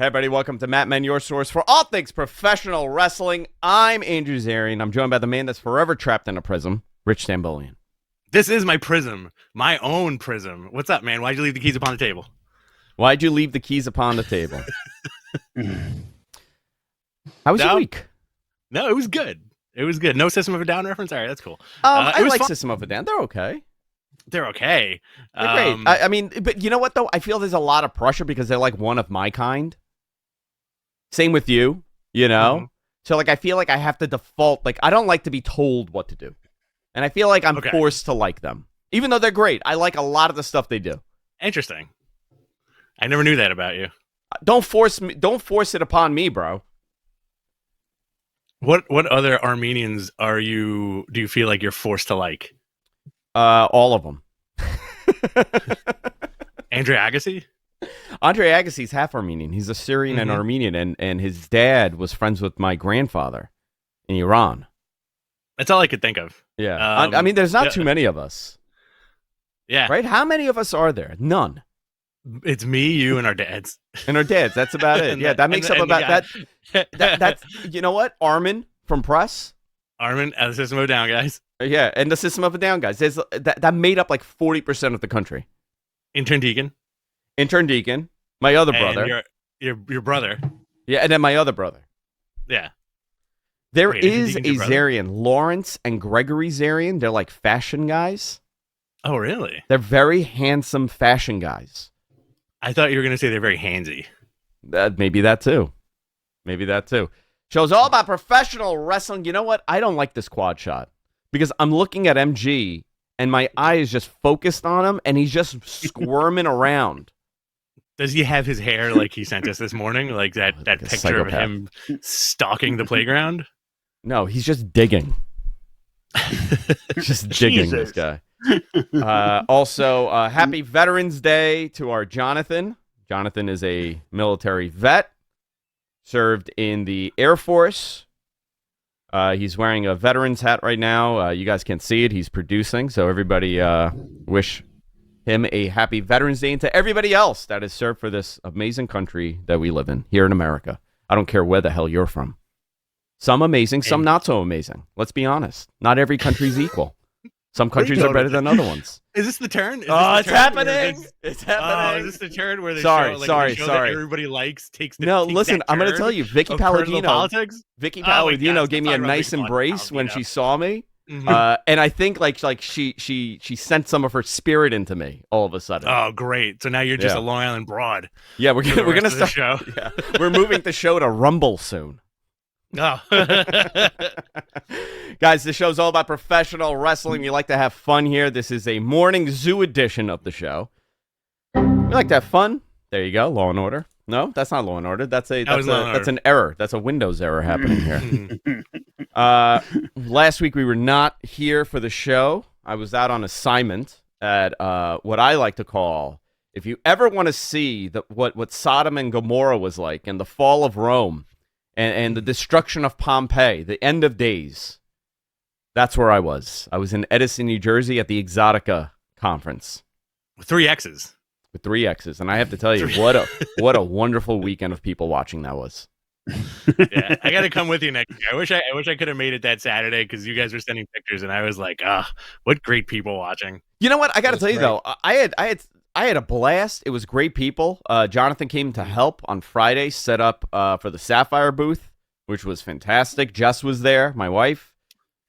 Hey, everybody. Welcome to Matt Men, your source for all things professional wrestling. I'm Andrew Zarian. I'm joined by the man that's forever trapped in a prism, Rich Stambolian. This is my prism, my own prism. What's up, man? Why'd you leave the keys upon the table? Why'd you leave the keys upon the table? How was your week? No, it was good. It was good. No System of a Down reference? All right, that's cool. I like fun. System of a Down. They're okay. They're okay. They're great. I mean, but you know what, though? I feel there's a lot of pressure because they're like one of my kind. Same with you, you know? Mm-hmm. So, like, I feel like I have to default. Like, I don't like to be told what to do. And I feel like I'm forced to like them. Even though they're great. I like a lot of the stuff they do. Interesting. I never knew that about you. Don't force it upon me, bro. What other Armenians do you feel like you're forced to like? All of them. Andre Agassi? Andre Agassi's half Armenian. He's a Syrian and Armenian, and his dad was friends with my grandfather in Iran. That's all I could think of. Yeah. I mean, there's not too many of us. Yeah. Right? How many of us are there? None. It's me, you, and our dads. And our dads. That's about it. Yeah, that makes up about that. That's, you know what? Armin from Press. Armin, the System of a Down guys. Yeah, and the System of a Down guys. That made up like 40% of the country. Intern Deacon. My other brother. Your brother. Yeah, and then my other brother. Yeah. There is a Zarian. Lawrence and Gregory Zarian. They're like fashion guys. Oh, really? They're very handsome fashion guys. I thought you were going to say they're very handsy. Maybe that too. Show's all about professional wrestling. You know what? I don't like this quad shot because I'm looking at MG and my eye is just focused on him and he's just squirming around. Does he have his hair like he sent us this morning? Like that picture of him stalking the playground? No, he's just digging. Just digging, this guy. Also, happy Veterans Day to our Jonathan. Jonathan is a military vet, served in the Air Force. He's wearing a veteran's hat right now. You guys can't see it. He's producing. So everybody wish him a happy Veterans Day, and to everybody else that has served for this amazing country that we live in here in America. I don't care where the hell you're from. Some amazing, some not so amazing. Let's be honest. Not every country's equal. Some countries are better than other ones. Is this the turn? It's happening. It's happening. Is this the turn where they sorry. that everybody likes takes listen, I'm going to tell you, Vicky Palladino gave me a nice embrace when she saw me. Mm-hmm. And I think like she sent some of her spirit into me all of a sudden. Oh, great! So now you're just a Long Island broad. Yeah, we're gonna start the show. Yeah. We're moving the show to Rumble soon. Oh. Guys, the show's all about professional wrestling. We like to have fun here. This is a morning zoo edition of the show. We like to have fun. There you go, Law and Order. No, that's not Law and Order. That's an error. That's a Windows error happening here. Last week we were not here for the show. I was out on assignment at what I like to call, if you ever want to see what Sodom and Gomorrah was like and the fall of Rome and the destruction of Pompeii, the end of days. That's where I was. I was in Edison, New Jersey at the Exotica conference. With 3 X's. With 3 X's. And I have to tell you, what a wonderful weekend of people watching that was. Yeah, I got to come with you next year. I wish I could have made it that Saturday because you guys were sending pictures and I was like, what great people watching. You know what? I got to tell you though, I had a blast. It was great people. Jonathan came to help on Friday, set up for the Sapphire booth, which was fantastic. Jess was there, my wife.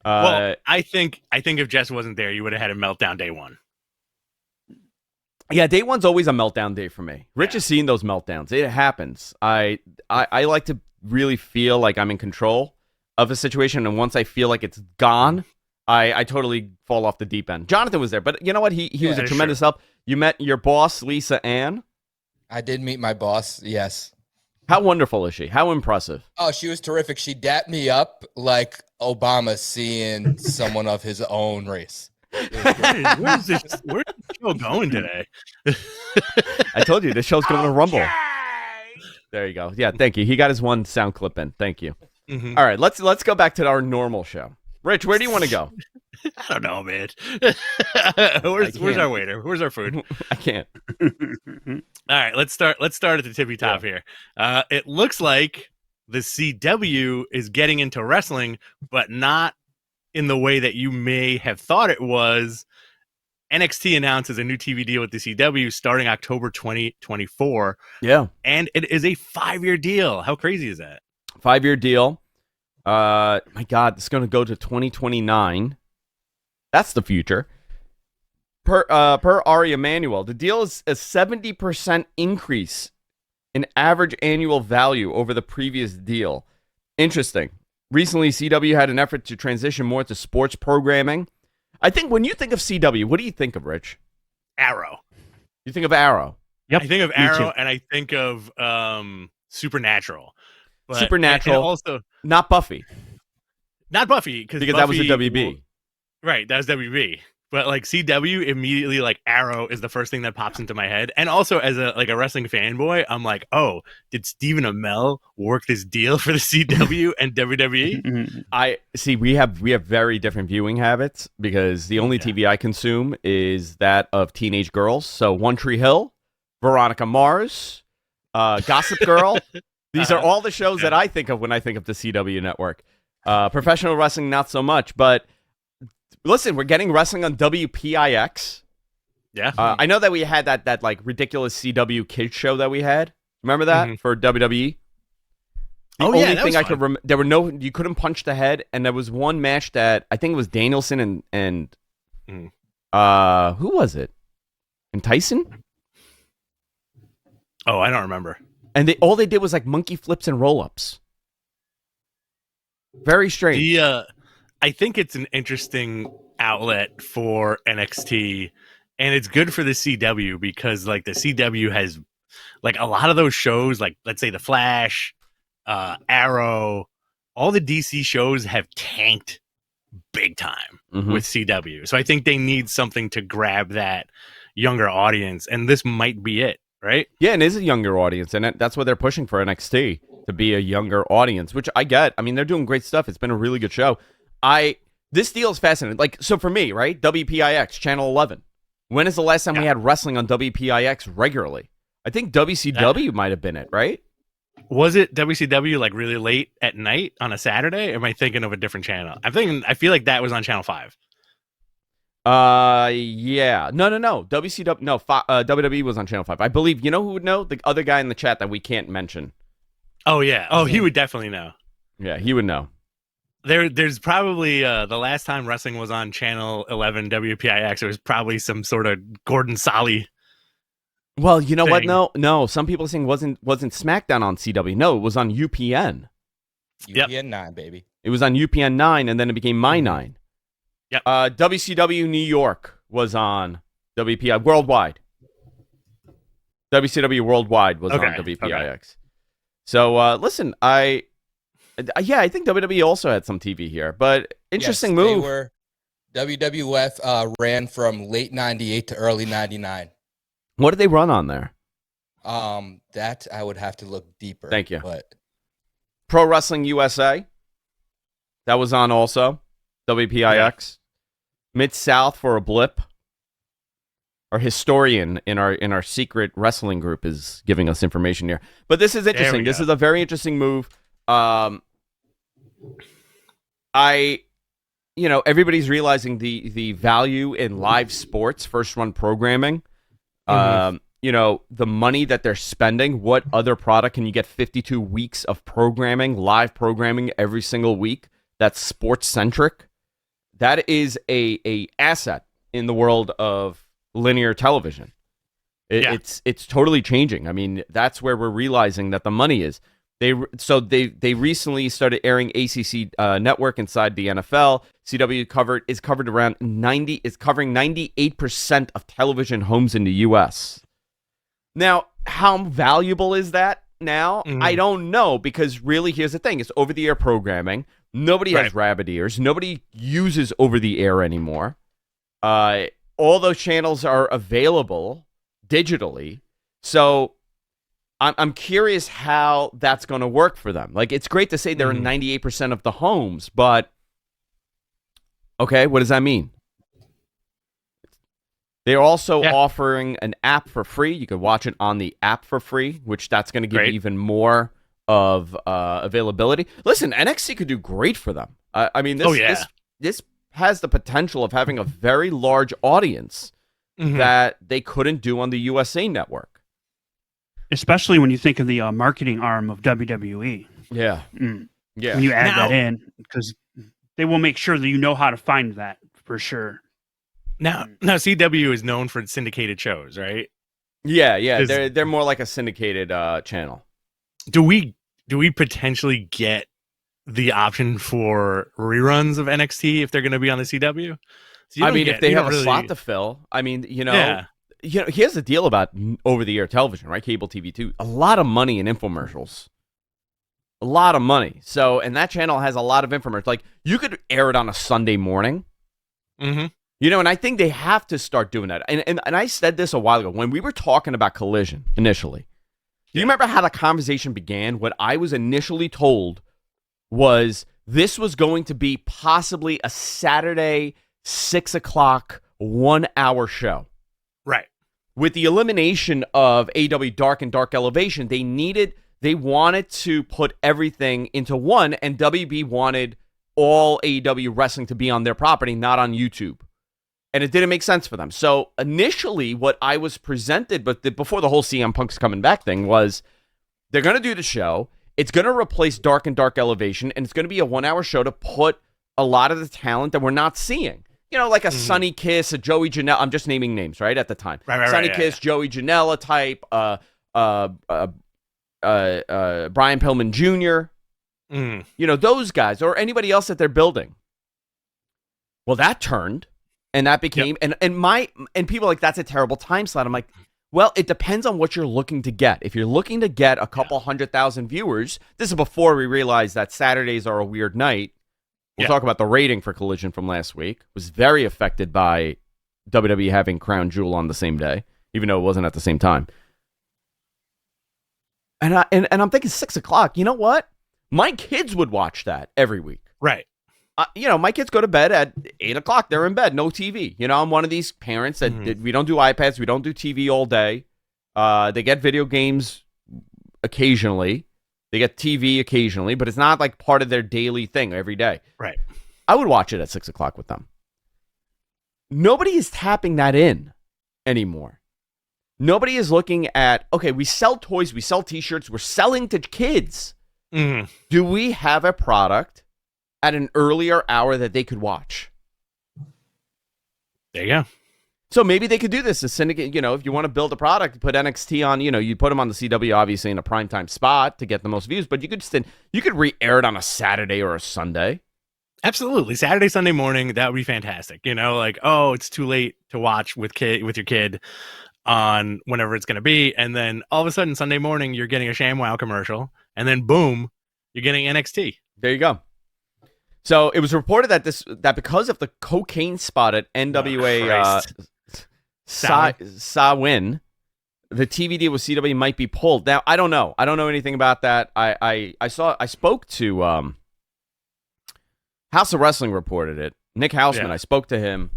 Well, I think if Jess wasn't there, you would have had a meltdown day one. Yeah, day one's always a meltdown day for me. Rich has seen those meltdowns. It happens. I like to really feel like I'm in control of a situation, and once I feel like it's gone, I totally fall off the deep end. Jonathan was there, but you know what? He was a tremendous help. You met your boss, Lisa Ann? I did meet my boss, yes. How wonderful is she? How impressive? Oh, she was terrific. She dapped me up like Obama seeing someone of his own race. Where's the show going today? I told you, this show's going to Rumble. There you go. Yeah, thank you. He got his one sound clip in. Thank you. Mm-hmm. All right, let's go back to our normal show. Rich, where do you want to go? I don't know, man. Where's our waiter? Where's our food? I can't. All right, let's start at the tippy top here. It looks like the CW is getting into wrestling, but not in the way that you may have thought it was. NXT announces a new TV deal with the CW starting October 2024. Yeah. And it is a 5-year deal. How crazy is that? 5-year deal. My God, it's going to go to 2029. That's the future. Per Ari Emanuel, the deal is a 70% increase in average annual value over the previous deal. Interesting. Recently, CW had an effort to transition more to sports programming. I think when you think of CW, what do you think of, Rich? Arrow. You think of Arrow. Yep. I think of Arrow, and I think of Supernatural. But, Supernatural. And also, not Buffy. Not Buffy. Because that was a WB. Right, that was WB. But like CW, immediately like Arrow is the first thing that pops into my head. And also as a wrestling fanboy, I'm like, oh, did Stephen Amell work this deal for the CW and WWE? I see. We have very different viewing habits because the only TV I consume is that of teenage girls. So One Tree Hill, Veronica Mars, Gossip Girl. These are all the shows that I think of when I think of the CW network. Professional wrestling, not so much, but. Listen, we're getting wrestling on WPIX. Yeah. I know that we had that like ridiculous CW kids show that we had. Remember that for WWE? The only thing I could remember, there were you couldn't punch the head, and there was one match that I think it was Danielson and who was it? And Tyson? Oh, I don't remember. And all they did was like monkey flips and roll-ups. Very strange. I think it's an interesting outlet for NXT, and it's good for the CW because like the CW has like a lot of those shows, like let's say The Flash, Arrow, all the DC shows have tanked big time with CW. So I think they need something to grab that younger audience, and this might be it, right? Yeah, and it is a younger audience, and that's what they're pushing for NXT, to be a younger audience, which I get. I mean, they're doing great stuff. It's been a really good show. This deal is fascinating. Like, so for me, right? WPIX, Channel 11. When is the last time we had wrestling on WPIX regularly? I think WCW might have been it, right? Was it WCW like really late at night on a Saturday? Or am I thinking of a different channel? I feel like that was on Channel 5. Yeah. No. WCW, no, WWE was on Channel 5. I believe, you know who would know? The other guy in the chat that we can't mention. Oh, yeah. Oh, he would definitely know. Yeah, he would know. There's probably the last time wrestling was on Channel 11 WPIX, it was probably some sort of Gordon Solly. Well, you know what? No. Some people are saying wasn't SmackDown on CW. No, it was on UPN. UPN 9, baby. It was on UPN 9, and then it became My 9. Yep. WCW New York was on WPI worldwide. WCW Worldwide was on WPIX. Okay. So listen, I think WWE also had some TV here, but interesting move. WWF ran from late 98 to early 99. What did they run on there? That I would have to look deeper. Thank you. But Pro Wrestling USA, that was on also. WPIX. Yeah. Mid-South for a blip. Our historian in our secret wrestling group is giving us information here. But this is interesting. This is a very interesting move. Everybody's realizing the value in live sports, first run programming. The money that they're spending. What other product can you get 52 weeks of programming, live programming every single week that's sports centric? That is a asset in the world of linear television. It's totally changing. I mean, that's where we're realizing that the money is. They recently started airing ACC network inside the NFL. CW is covering 98% of television homes in the U.S. Now, how valuable is that now? I don't know, because really, here's the thing. It's over-the-air programming. Nobody has rabbit ears. Nobody uses over-the-air anymore. All those channels are available digitally. So I'm curious how that's going to work for them. Like, it's great to say they're in 98% of the homes, but Okay, what does that mean? They're also offering an app for free. You can watch it on the app for free, which that's going to give you even more of availability. Listen, NXT could do great for them. I mean, this has the potential of having a very large audience that they couldn't do on the USA Network. Especially when you think of the marketing arm of WWE. Yeah. Yeah. When you add that in, because they will make sure that you know how to find that for sure. Now CW is known for syndicated shows, right? Yeah. They're more like a syndicated channel. Do we potentially get the option for reruns of NXT if they're going to be on the CW? I mean, if they have a slot to fill, I mean, here's the deal about over-the-air television, right? Cable TV too. A lot of money in infomercials. A lot of money. So, and that channel has a lot of infomercials. Like, you could air it on a Sunday morning. Mm-hmm. And I think they have to start doing that. And I said this a while ago when we were talking about Collision initially. Do you remember how the conversation began? What I was initially told was this was going to be possibly a Saturday 6 o'clock 1 hour show. Right. With the elimination of AEW Dark and Dark Elevation, they wanted to put everything into one, and WB wanted all AEW wrestling to be on their property, not on YouTube. And it didn't make sense for them. So initially, what I was presented, but before the whole CM Punk's coming back thing, was they're going to do the show. It's going to replace Dark and Dark Elevation, and it's going to be a 1 hour show to put a lot of the talent that we're not seeing. Like a Sonny Kiss, a Joey Janela. I'm just naming names, right, at the time. Right, Sonny Kiss, Joey Janela type, Brian Pillman Jr., those guys, or anybody else that they're building. Well, that turned. And that became, and people are like, that's a terrible time slot. I'm like, well, it depends on what you're looking to get. If you're looking to get a couple 100,000 viewers, this is before we realized that Saturdays are a weird night. We'll talk about the rating for Collision from last week. It was very affected by WWE having Crown Jewel on the same day, even though it wasn't at the same time. And I'm thinking 6 o'clock. You know what? My kids would watch that every week. Right. My kids go to bed at 8 o'clock. They're in bed, no TV. I'm one of these parents that we don't do iPads. We don't do TV all day. They get video games occasionally. They get TV occasionally, but it's not like part of their daily thing every day. Right. I would watch it at 6 o'clock with them. Nobody is tapping that in anymore. Nobody is looking at, okay, we sell toys, we sell T-shirts, we're selling to kids. Mm-hmm. Do we have a product at an earlier hour that they could watch? There you go. So maybe they could do this, a syndicate, if you want to build a product, put NXT on, you put them on the CW, obviously in a primetime spot to get the most views, but you could re-air it on a Saturday or a Sunday. Absolutely. Saturday, Sunday morning, that would be fantastic. It's too late to watch with your kid on whenever it's going to be. And then all of a sudden, Sunday morning, you're getting a ShamWow commercial. And then boom, you're getting NXT. There you go. So it was reported that because of the cocaine spot at NWA Sawin, the TV deal with CW might be pulled. Now I don't know. I don't know anything about that. I spoke to House of Wrestling reported it. Nick Hausman. I spoke to him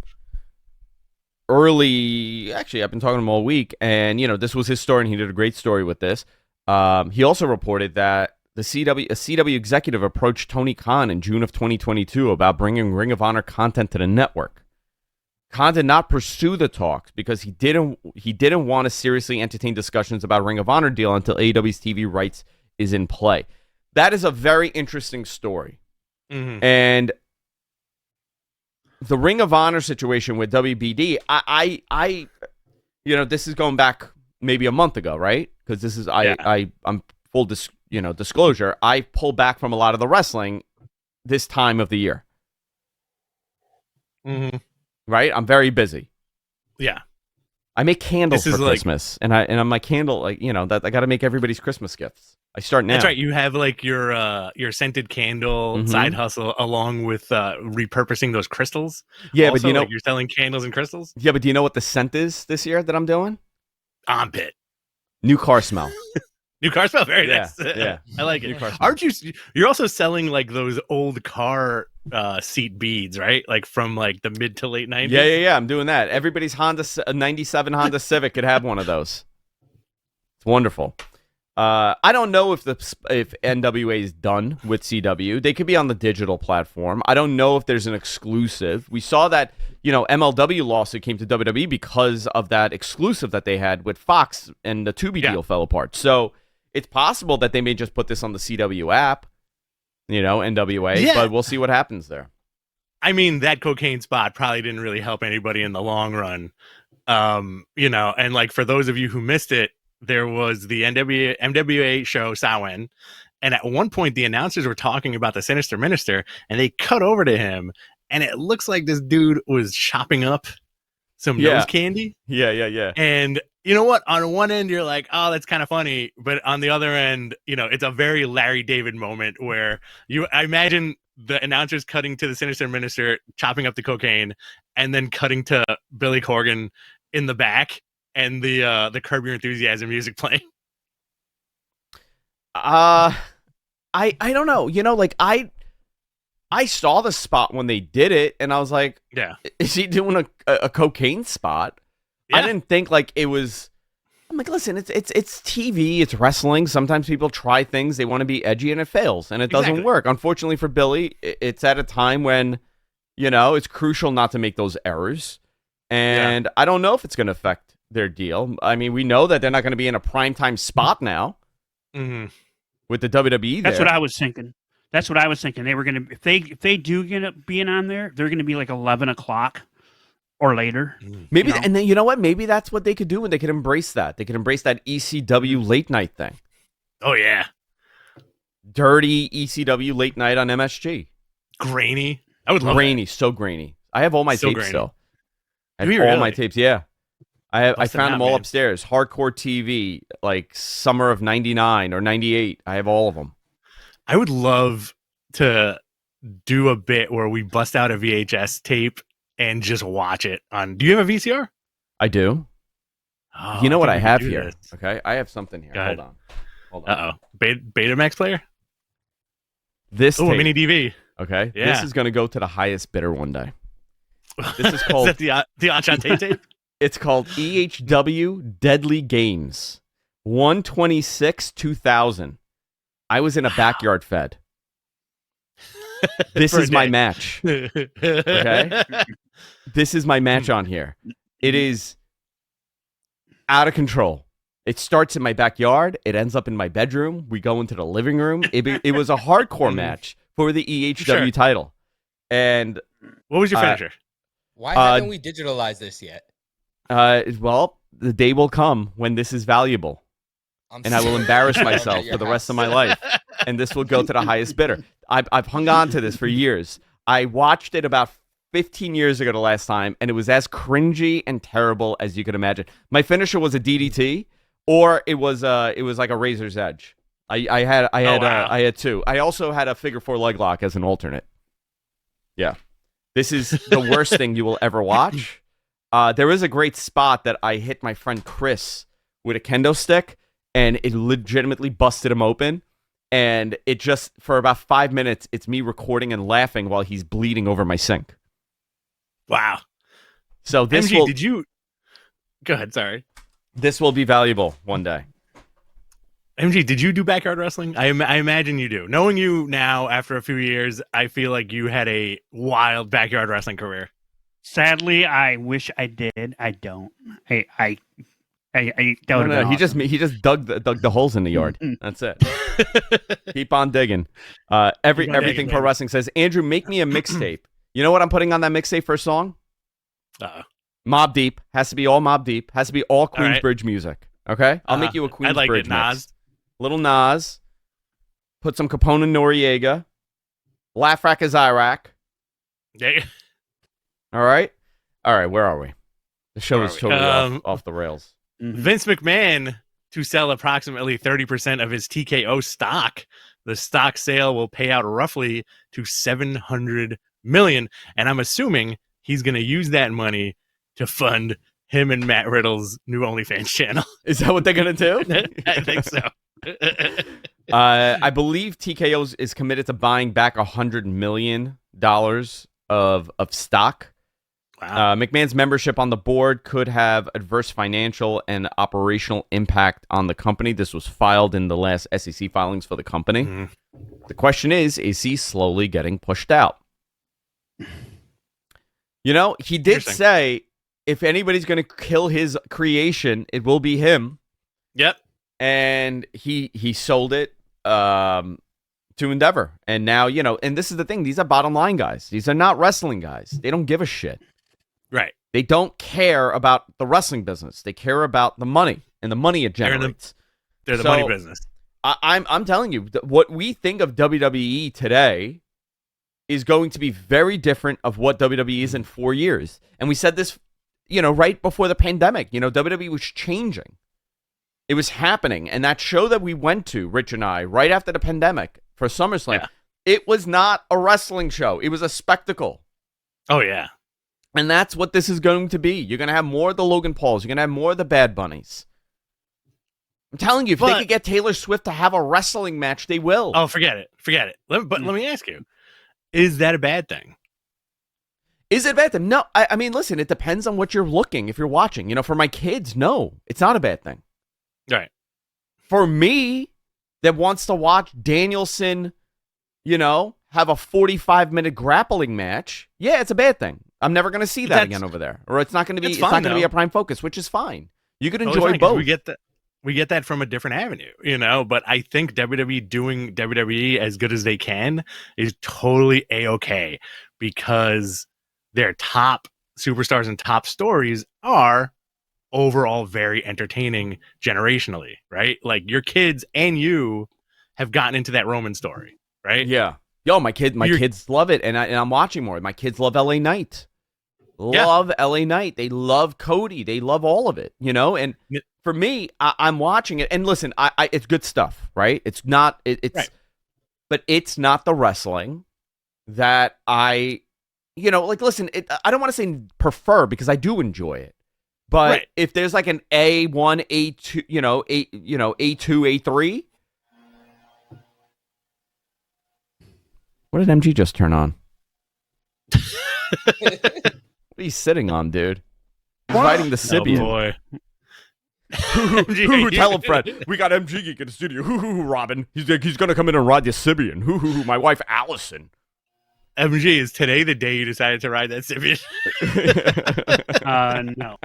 early. Actually, I've been talking to him all week, and this was his story, and he did a great story with this. He also reported that a CW executive approached Tony Khan in June of 2022 about bringing Ring of Honor content to the network. Khan did not pursue the talks because he didn't want to seriously entertain discussions about Ring of Honor deal until AEW's TV rights is in play. That is a very interesting story. Mm-hmm. And the Ring of Honor situation with WBD, I this is going back maybe a month ago, right? Because this is I'm full disclosure. I pull back from a lot of the wrestling this time of the year. Mm-hmm. Right? I'm very busy. Yeah. I make candles for Christmas, and I'm my candle that I got to make everybody's Christmas gifts. I start now. That's right. You have your scented candle side hustle along with repurposing those crystals. Yeah, also, but you're selling candles and crystals. Yeah, but do you know what the scent is this year that I'm doing? Armpit. New car smell. New car smell, very Yeah, nice. yeah. I like New it. car smell. Aren't you? You're also selling like those old car seat beads, right? Like from like the mid to late 90s. Yeah. I'm doing that. Everybody's '97 Honda Civic could have one of those. It's wonderful. I don't know if NWA is done with CW. They could be on the digital platform. I don't know if there's an exclusive. We saw that, MLW lawsuit came to WWE because of that exclusive that they had with Fox, and the Tubi deal fell apart. So it's possible that they may just put this on the CW app, NWA, but we'll see what happens there. I mean, that cocaine spot probably didn't really help anybody in the long run. And like for those of you who missed it, there was the MWA show Samhain, and at one point the announcers were talking about the Sinister Minister, and they cut over to him, and it looks like this dude was chopping up some nose candy. Yeah. And you know what? On one end, you're like, oh, that's kind of funny, but on the other end, it's a very Larry David moment where I imagine the announcers cutting to the Sinister Minister chopping up the cocaine, and then cutting to Billy Corgan in the back, and the Curb Your Enthusiasm music playing. I don't know. I saw the spot when they did it, and I was like, yeah, is he doing a cocaine spot? Yeah. I didn't think like it was. I'm like, listen, it's TV, it's wrestling. Sometimes people try things, they want to be edgy, and it fails, and it doesn't work. Unfortunately for Billy, it's at a time when, it's crucial not to make those errors, and I don't know if it's going to affect their deal. I mean, we know that they're not going to be in a primetime spot now with the WWE. That's what I was thinking. They were going to, if they do get up being on there, they're going to be like 11 o'clock or later. Maybe, and then you know what? Maybe that's what they could do, and they could embrace that. They could embrace that ECW late night thing. Oh yeah, dirty ECW late night on MSG. Grainy. I would love grainy, that. So grainy. I have all my tapes grainy. still. I Do have you all really? my tapes. Yeah. I found them all man. upstairs. Hardcore TV, like summer of 99 or 98. I have all of them. I would love to do a bit where we bust out a VHS tape and just watch it on. Do you have a VCR? I do. Oh, You know what I think we have could do here? this. Okay, I have something here. Go ahead. Hold on. Uh-oh. Betamax player? This Oh, a tape, mini DV. okay? Yeah. This is going to go to the highest bidder one day. This is called... Is that the Enchante tape? It's called EHW Deadly Games. 1/26/2000. I was in a backyard fed. This For a is my day. match. Okay? This is my match on here. It is out of control. It starts in my backyard. It ends up in my bedroom. We go into the living room. It was a hardcore match for the EHW title. And What was your finisher? Why haven't we digitalized this yet? well, the day will come when this is valuable. And I will embarrass myself for the rest of my life. And this will go to the highest bidder. I've hung on to this for years. I watched it about 15 years ago the last time, and it was as cringy and terrible as you could imagine. My finisher was a DDT, or it was like a razor's edge. I had two. I also had a figure four leg lock as an alternate. Yeah. This is the worst thing you will ever watch. There is a great spot that I hit my friend Chris with a kendo stick, and it legitimately busted him open. And it just, for about 5 minutes, it's me recording and laughing while he's bleeding over my sink. Wow. So this MG, will... did you... Go ahead, sorry. This will be valuable one day. MG, did you do backyard wrestling? I imagine you do. Knowing you now after a few years, I feel like you had a wild backyard wrestling career. Sadly, I wish I did. I don't. I don't know. He just dug the holes in the yard. That's it. Keep on digging. Everything Pro Wrestling says, Andrew, make me a mixtape. You know what I'm putting on that mixtape for a song? Mobb Deep. Has to be all Mobb Deep. Has to be all Queensbridge music. Okay? I'll make you a Queensbridge I like it, mix. Nas. Little Nas. Put some Capone and Noriega. Laugh Rack is Iraq. Yeah. All right? All right, where are we? The show is totally off the rails. Vince McMahon to sell approximately 30% of his TKO stock. The stock sale will pay out roughly to $700 million, and I'm assuming he's going to use that money to fund him and Matt Riddle's new OnlyFans channel. Is that what they're going to do? I think so. I believe TKO is committed to buying back $100 million of stock. Wow. McMahon's membership on the board could have adverse financial and operational impact on the company. This was filed in the last SEC filings for the company. Mm-hmm. The question is he slowly getting pushed out? You know, he did say if anybody's going to kill his creation, it will be him. Yep. And he sold it to Endeavor. And now, you know, and this is the thing. These are bottom line guys. These are not wrestling guys. They don't give a shit. Right. They don't care about the wrestling business. They care about the money and the money it generates. They're the money business. I'm telling you, what we think of WWE today is going to be very different of what WWE is in 4 years. And we said this, you know, right before the pandemic. You know, WWE was changing. It was happening. And that show that we went to, Rich and I, right after the pandemic for SummerSlam, it was not a wrestling show. It was a spectacle. Oh, yeah. And that's what this is going to be. You're going to have more of the Logan Pauls. You're going to have more of the Bad Bunnies. I'm telling you, if they could get Taylor Swift to have a wrestling match, they will. Oh, forget it. Forget it. Let me ask you, is that a bad thing? Is it a bad thing? No. I mean, listen, it depends on what you're looking, if you're watching. You know, for my kids, no, it's not a bad thing. Right. For me, that wants to watch Danielson, you know, have a 45-minute grappling match, yeah, it's a bad thing. I'm never going to see that again over there, or it's not going to be. It's not going to be a prime focus, which is fine. You could enjoy both. We get that from a different avenue, you know. But I think WWE doing WWE as good as they can is totally a-okay, because their top superstars and top stories are overall very entertaining generationally, right? Like your kids and you have gotten into that Roman story, right? Yeah. Yo, my kids love it, and I'm watching more. My kids love LA Knight. Love LA Knight. They love Cody. They love all of it, you know? And for me, I'm watching it. And listen, it's good stuff, right? It's not, right. But it's not the wrestling that you know, like, listen, I don't want to say prefer, because I do enjoy it. But if there's like an A1, A2, A2, A3. What did MG just turn on? What are you sitting on, dude? Inviting the Sibian. Oh, boy. Tell him, Fred. We got MG Geek in the studio. Robin. He's going to come in and ride the Sibian. My wife, Allison. MG, is today the day you decided to ride that Sibian? No.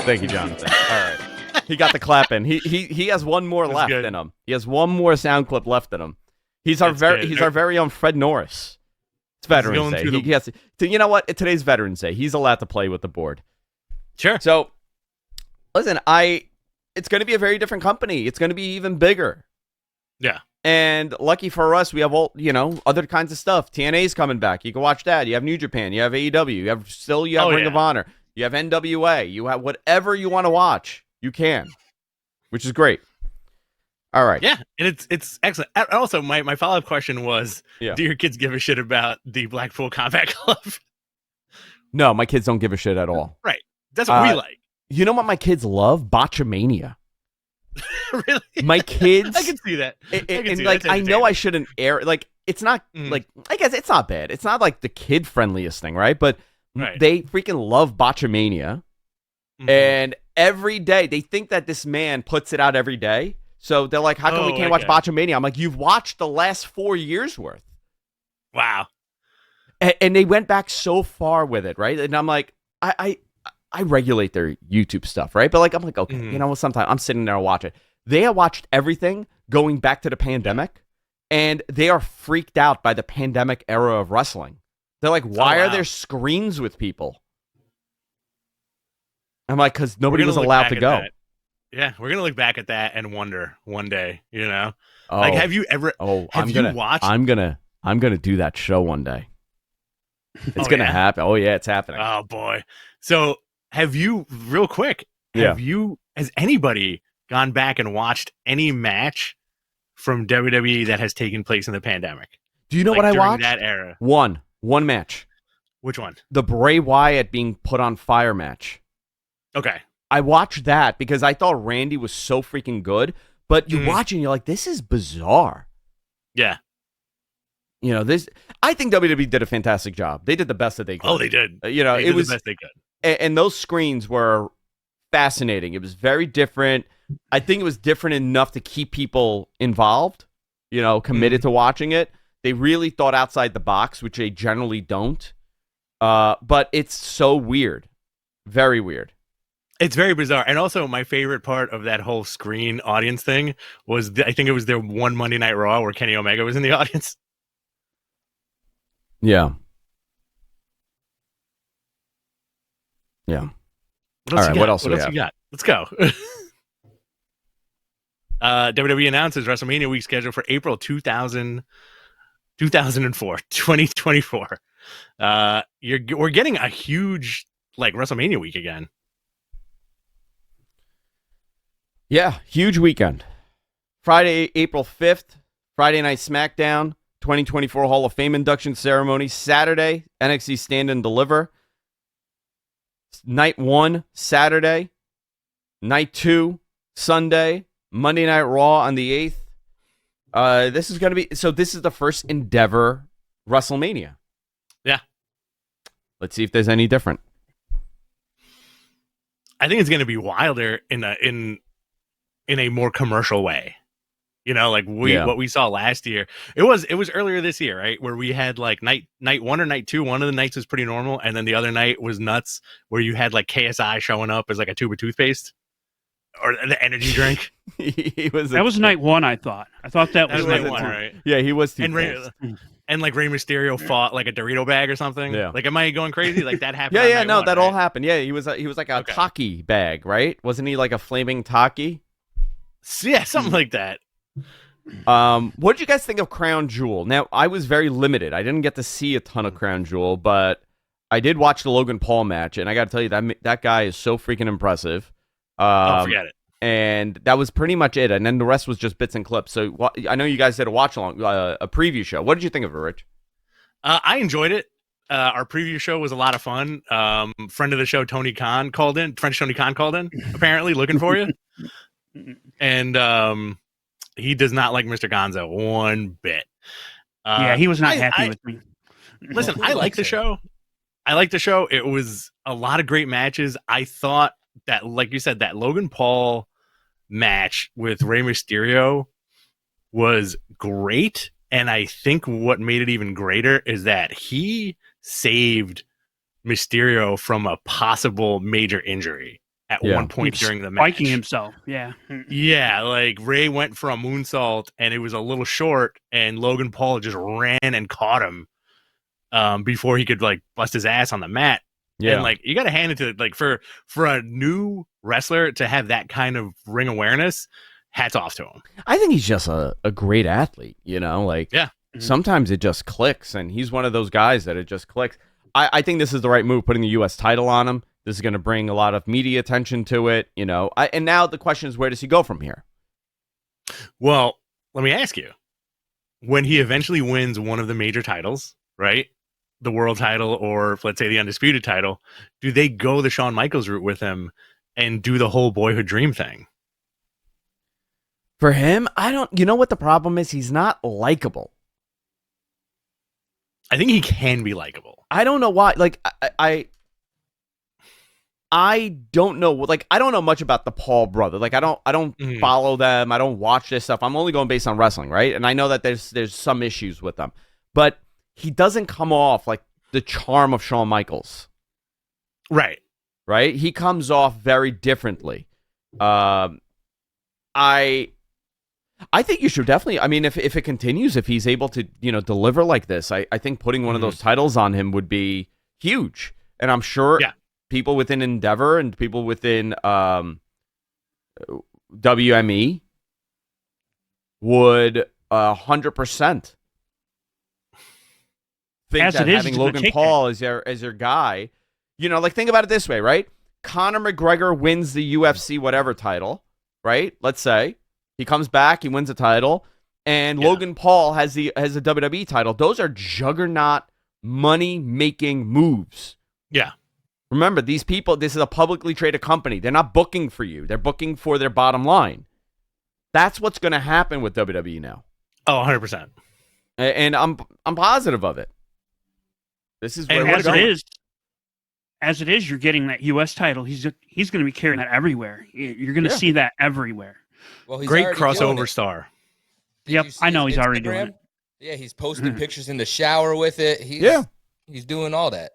Thank you, Jonathan. All right. He got the clap in. He has one more left in him. He has one more sound clip left in him. He's our very own Fred Norris. It's Veterans Day. He has to, you know what? Today's Veterans Day. He's allowed to play with the board. Sure. So, listen, it's going to be a very different company. It's going to be even bigger. Yeah. And lucky for us, we have all, you know, other kinds of stuff. TNA's coming back. You can watch that. You have New Japan. You have AEW. You have Ring of Honor. You have NWA. You have whatever you want to watch. You can, which is great. All right. Yeah, and it's excellent. Also, my follow-up question was, do your kids give a shit about the Blackpool Combat Club? No, my kids don't give a shit at all. Right. That's what we like. You know what my kids love? Botchamania. Really? My kids. I can see that. I know I shouldn't air. Like, it's not like, I guess it's not bad. It's not like the kid friendliest thing, right? But they freaking love Botchamania. Mm-hmm. And every day they think that this man puts it out every day. So they're like, how come we can't watch Botchamania? I'm like, you've watched the last 4 years worth. Wow. And they went back so far with it, right? And I'm like, I regulate their YouTube stuff, right? But like, I'm like, okay, you know, sometimes I'm sitting there and watch it. They have watched everything going back to the pandemic, and they are freaked out by the pandemic era of wrestling. They're like, why are there screens with people? I'm like, because nobody was allowed to go. Yeah, we're gonna look back at that and wonder one day, you know, like, have you ever? I'm gonna do that show one day. It's gonna happen. Oh yeah, it's happening. Oh boy. So have you, real quick? Has anybody gone back and watched any match from WWE that has taken place in the pandemic? Do you know what I watched? That era. One match. Which one? The Bray Wyatt being put on fire match. Okay. I watched that because I thought Randy was so freaking good. But you watch and you're like, this is bizarre. Yeah. You know, I think WWE did a fantastic job. They did the best that they could. Oh, they did. You know, It was the best they could. And those screens were fascinating. It was very different. I think it was different enough to keep people involved, you know, committed to watching it. They really thought outside the box, which they generally don't. But it's so weird. Very weird. It's very bizarre. And also, my favorite part of that whole screen audience thing was, I think it was their one Monday Night Raw where Kenny Omega was in the audience. Yeah. Yeah. What else do we have? You got? Let's go. WWE announces WrestleMania week schedule for April 2024. We're getting a huge WrestleMania week again. Yeah, huge weekend. Friday, April 5th, Friday Night SmackDown, 2024 Hall of Fame induction ceremony. Saturday, NXT Stand and Deliver. Night 1, Saturday. Night 2, Sunday. Monday Night Raw on the 8th. This is going to be... So this is the first Endeavor WrestleMania. Yeah. Let's see if there's any different. I think it's going to be wilder in a more commercial way. You know, what we saw last year. It was earlier this year, right? Where we had night 1 or night 2. One of the nights was pretty normal, and then the other night was nuts, where you had KSI showing up as a tube of toothpaste or the energy drink. That was night 1. I thought that was night 1, right? Yeah, he was. And Rey Mysterio fought a Dorito bag or something. Yeah. Am I going crazy? That happened. Yeah, no, that all right? happened. Yeah, he was like a Taki bag, right? Wasn't he like a flaming Taki? Yeah, something like that. What did you guys think of Crown Jewel? Now, I was very limited. I didn't get to see a ton of Crown Jewel, but I did watch the Logan Paul match, and I got to tell you that guy is so freaking impressive. Forget it. And that was pretty much it. And then the rest was just bits and clips. So I know you guys did a watch along, a preview show. What did you think of it, Rich? I enjoyed it. Our preview show was a lot of fun. Friend of the show, Tony Khan called in. Apparently looking for you. And he does not like Mr. Gonzo one bit. Yeah, he was not happy with me. Listen, I like the show. It was a lot of great matches. I thought that, like you said, that Logan Paul match with Rey Mysterio was great. And I think what made it even greater is that he saved Mysterio from a possible major injury at one point during the match. Spiking himself, yeah. Yeah, Rey went for a moonsault, and it was a little short, and Logan Paul just ran and caught him before he could, bust his ass on the mat. Yeah. And, you got to hand it to, for a new wrestler to have that kind of ring awareness, hats off to him. I think he's just a great athlete, you know? Yeah. Sometimes it just clicks, and he's one of those guys that it just clicks. I think this is the right move, putting the U.S. title on him. This is going to bring a lot of media attention to it, you know. And now the question is, where does he go from here? Well, let me ask you. When he eventually wins one of the major titles, right? The world title or, let's say, the undisputed title, do they go the Shawn Michaels route with him and do the whole boyhood dream thing? For him, you know what the problem is? He's not likable. I think he can be likable. I don't know why. I don't know. I don't know much about the Paul brother. I don't follow them. I don't watch this stuff. I'm only going based on wrestling, right? And I know that there's some issues with them, but he doesn't come off like the charm of Shawn Michaels. Right. Right. He comes off very differently. I think you should definitely. I mean, if it continues, if he's able to, deliver like this, I think putting one of those titles on him would be huge. And I'm sure people within Endeavor and people within WME would 100% think that having Logan Paul as your guy. Think about it this way, right? Conor McGregor wins the UFC whatever title, right? Let's say. He comes back, he wins a title, and Logan Paul has a WWE title. Those are juggernaut money-making moves. Yeah. Remember, these people, this is a publicly traded company. They're not booking for you. They're booking for their bottom line. That's what's going to happen with WWE now. Oh, 100%. And I'm positive of it. This is where we're going. As it is, you're getting that U.S. title. He's going to be carrying that everywhere. You're going to see that everywhere. Well, he's great already crossover doing it. star. Yep, I know he's already doing it. Yeah, he's posting pictures in the shower with it. He's doing all that.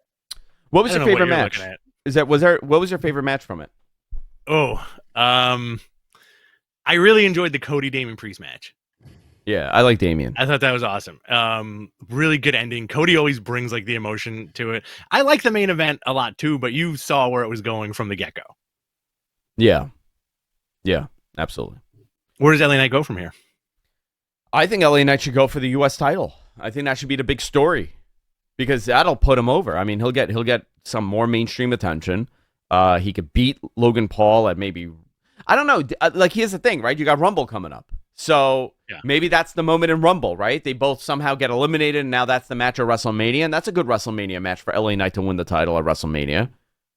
What was your favorite match? What was your favorite match from it? Oh, I really enjoyed the Cody Damien Priest match. Yeah, I like Damien. I thought that was awesome. Really good ending. Cody always brings like the emotion to it. I like the main event a lot too, but you saw where it was going from the get-go. Yeah, absolutely. Where does LA Knight go from here? I think LA Knight should go for the U.S. title. I think that should be the big story because that'll put him over. I mean, he'll get some more mainstream attention. He could beat Logan Paul at maybe, I don't know. Like, here's the thing, right? You got Rumble coming up. So maybe that's the moment in Rumble, right? They both somehow get eliminated, and now that's the match at WrestleMania, and that's a good WrestleMania match for LA Knight to win the title at WrestleMania.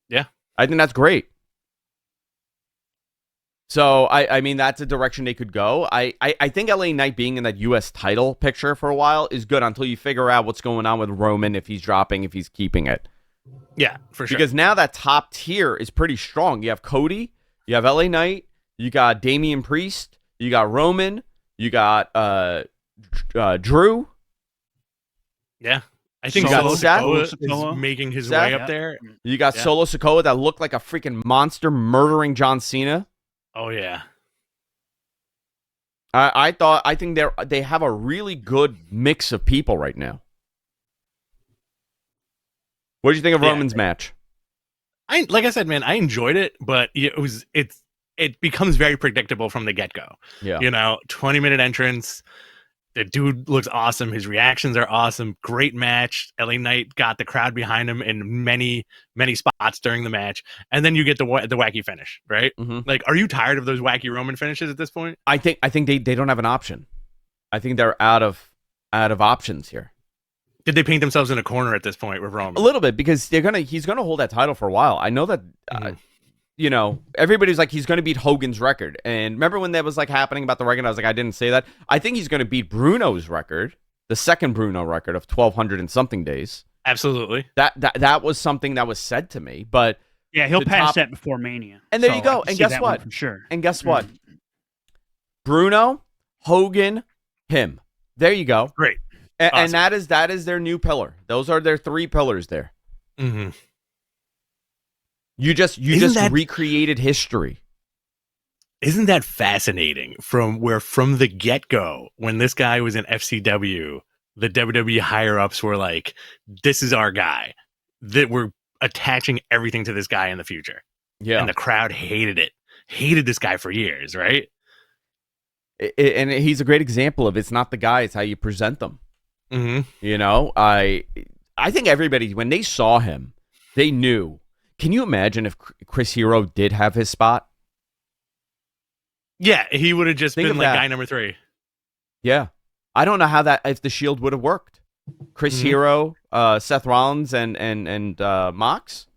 Yeah. I think that's great. So, I mean, that's a direction they could go. I think LA Knight being in that U.S. title picture for a while is good until you figure out what's going on with Roman, if he's dropping, if he's keeping it. Yeah, for sure. Because now that top tier is pretty strong. You have Cody, you have LA Knight, you got Damian Priest, you got Roman, you got Drew. Yeah. I think Solo Sikoa is making his way up there. You got Solo Sikoa that looked like a freaking monster murdering John Cena. Oh, yeah. I think they have a really good mix of people right now. What did you think of Roman's match? Like I said, man, I enjoyed it, but it becomes very predictable from the get-go. Yeah. 20-minute entrance. The dude looks awesome. His reactions are awesome. Great match. LA Knight got the crowd behind him in many, many spots during the match. And then you get the wacky finish, right? Mm-hmm. Like, are you tired of those wacky Roman finishes at this point? I think they don't have an option. I think they're out of options here. Did they paint themselves in a corner at this point with Roman? A little bit, because he's gonna hold that title for a while. I know that everybody's like, he's gonna beat Hogan's record. And remember when that was like happening about the record? I was like, I didn't say that. I think he's gonna beat Bruno's record, the second Bruno record of 1,200 and something days. Absolutely. That was something that was said to me. But yeah, he'll pass that before Mania. And there you go. And guess what? For sure. And guess what? Bruno, Hogan, him. There you go. Great. And that is their new pillar. Those are their three pillars there. Mm-hmm. You just recreated history. Isn't that fascinating? From the get-go, when this guy was in FCW, the WWE higher-ups were like, this is our guy. That we're attaching everything to this guy in the future. Yeah. And the crowd hated it. Hated this guy for years, right? And he's a great example of it's not the guy, it's how you present them. Mm-hmm. I think everybody, when they saw him, they knew. Can you imagine if Chris Hero did have his spot? Yeah, he would have just been like guy number 3. Yeah. I don't know if the Shield would have worked. Chris Hero, Seth Rollins, and Mox.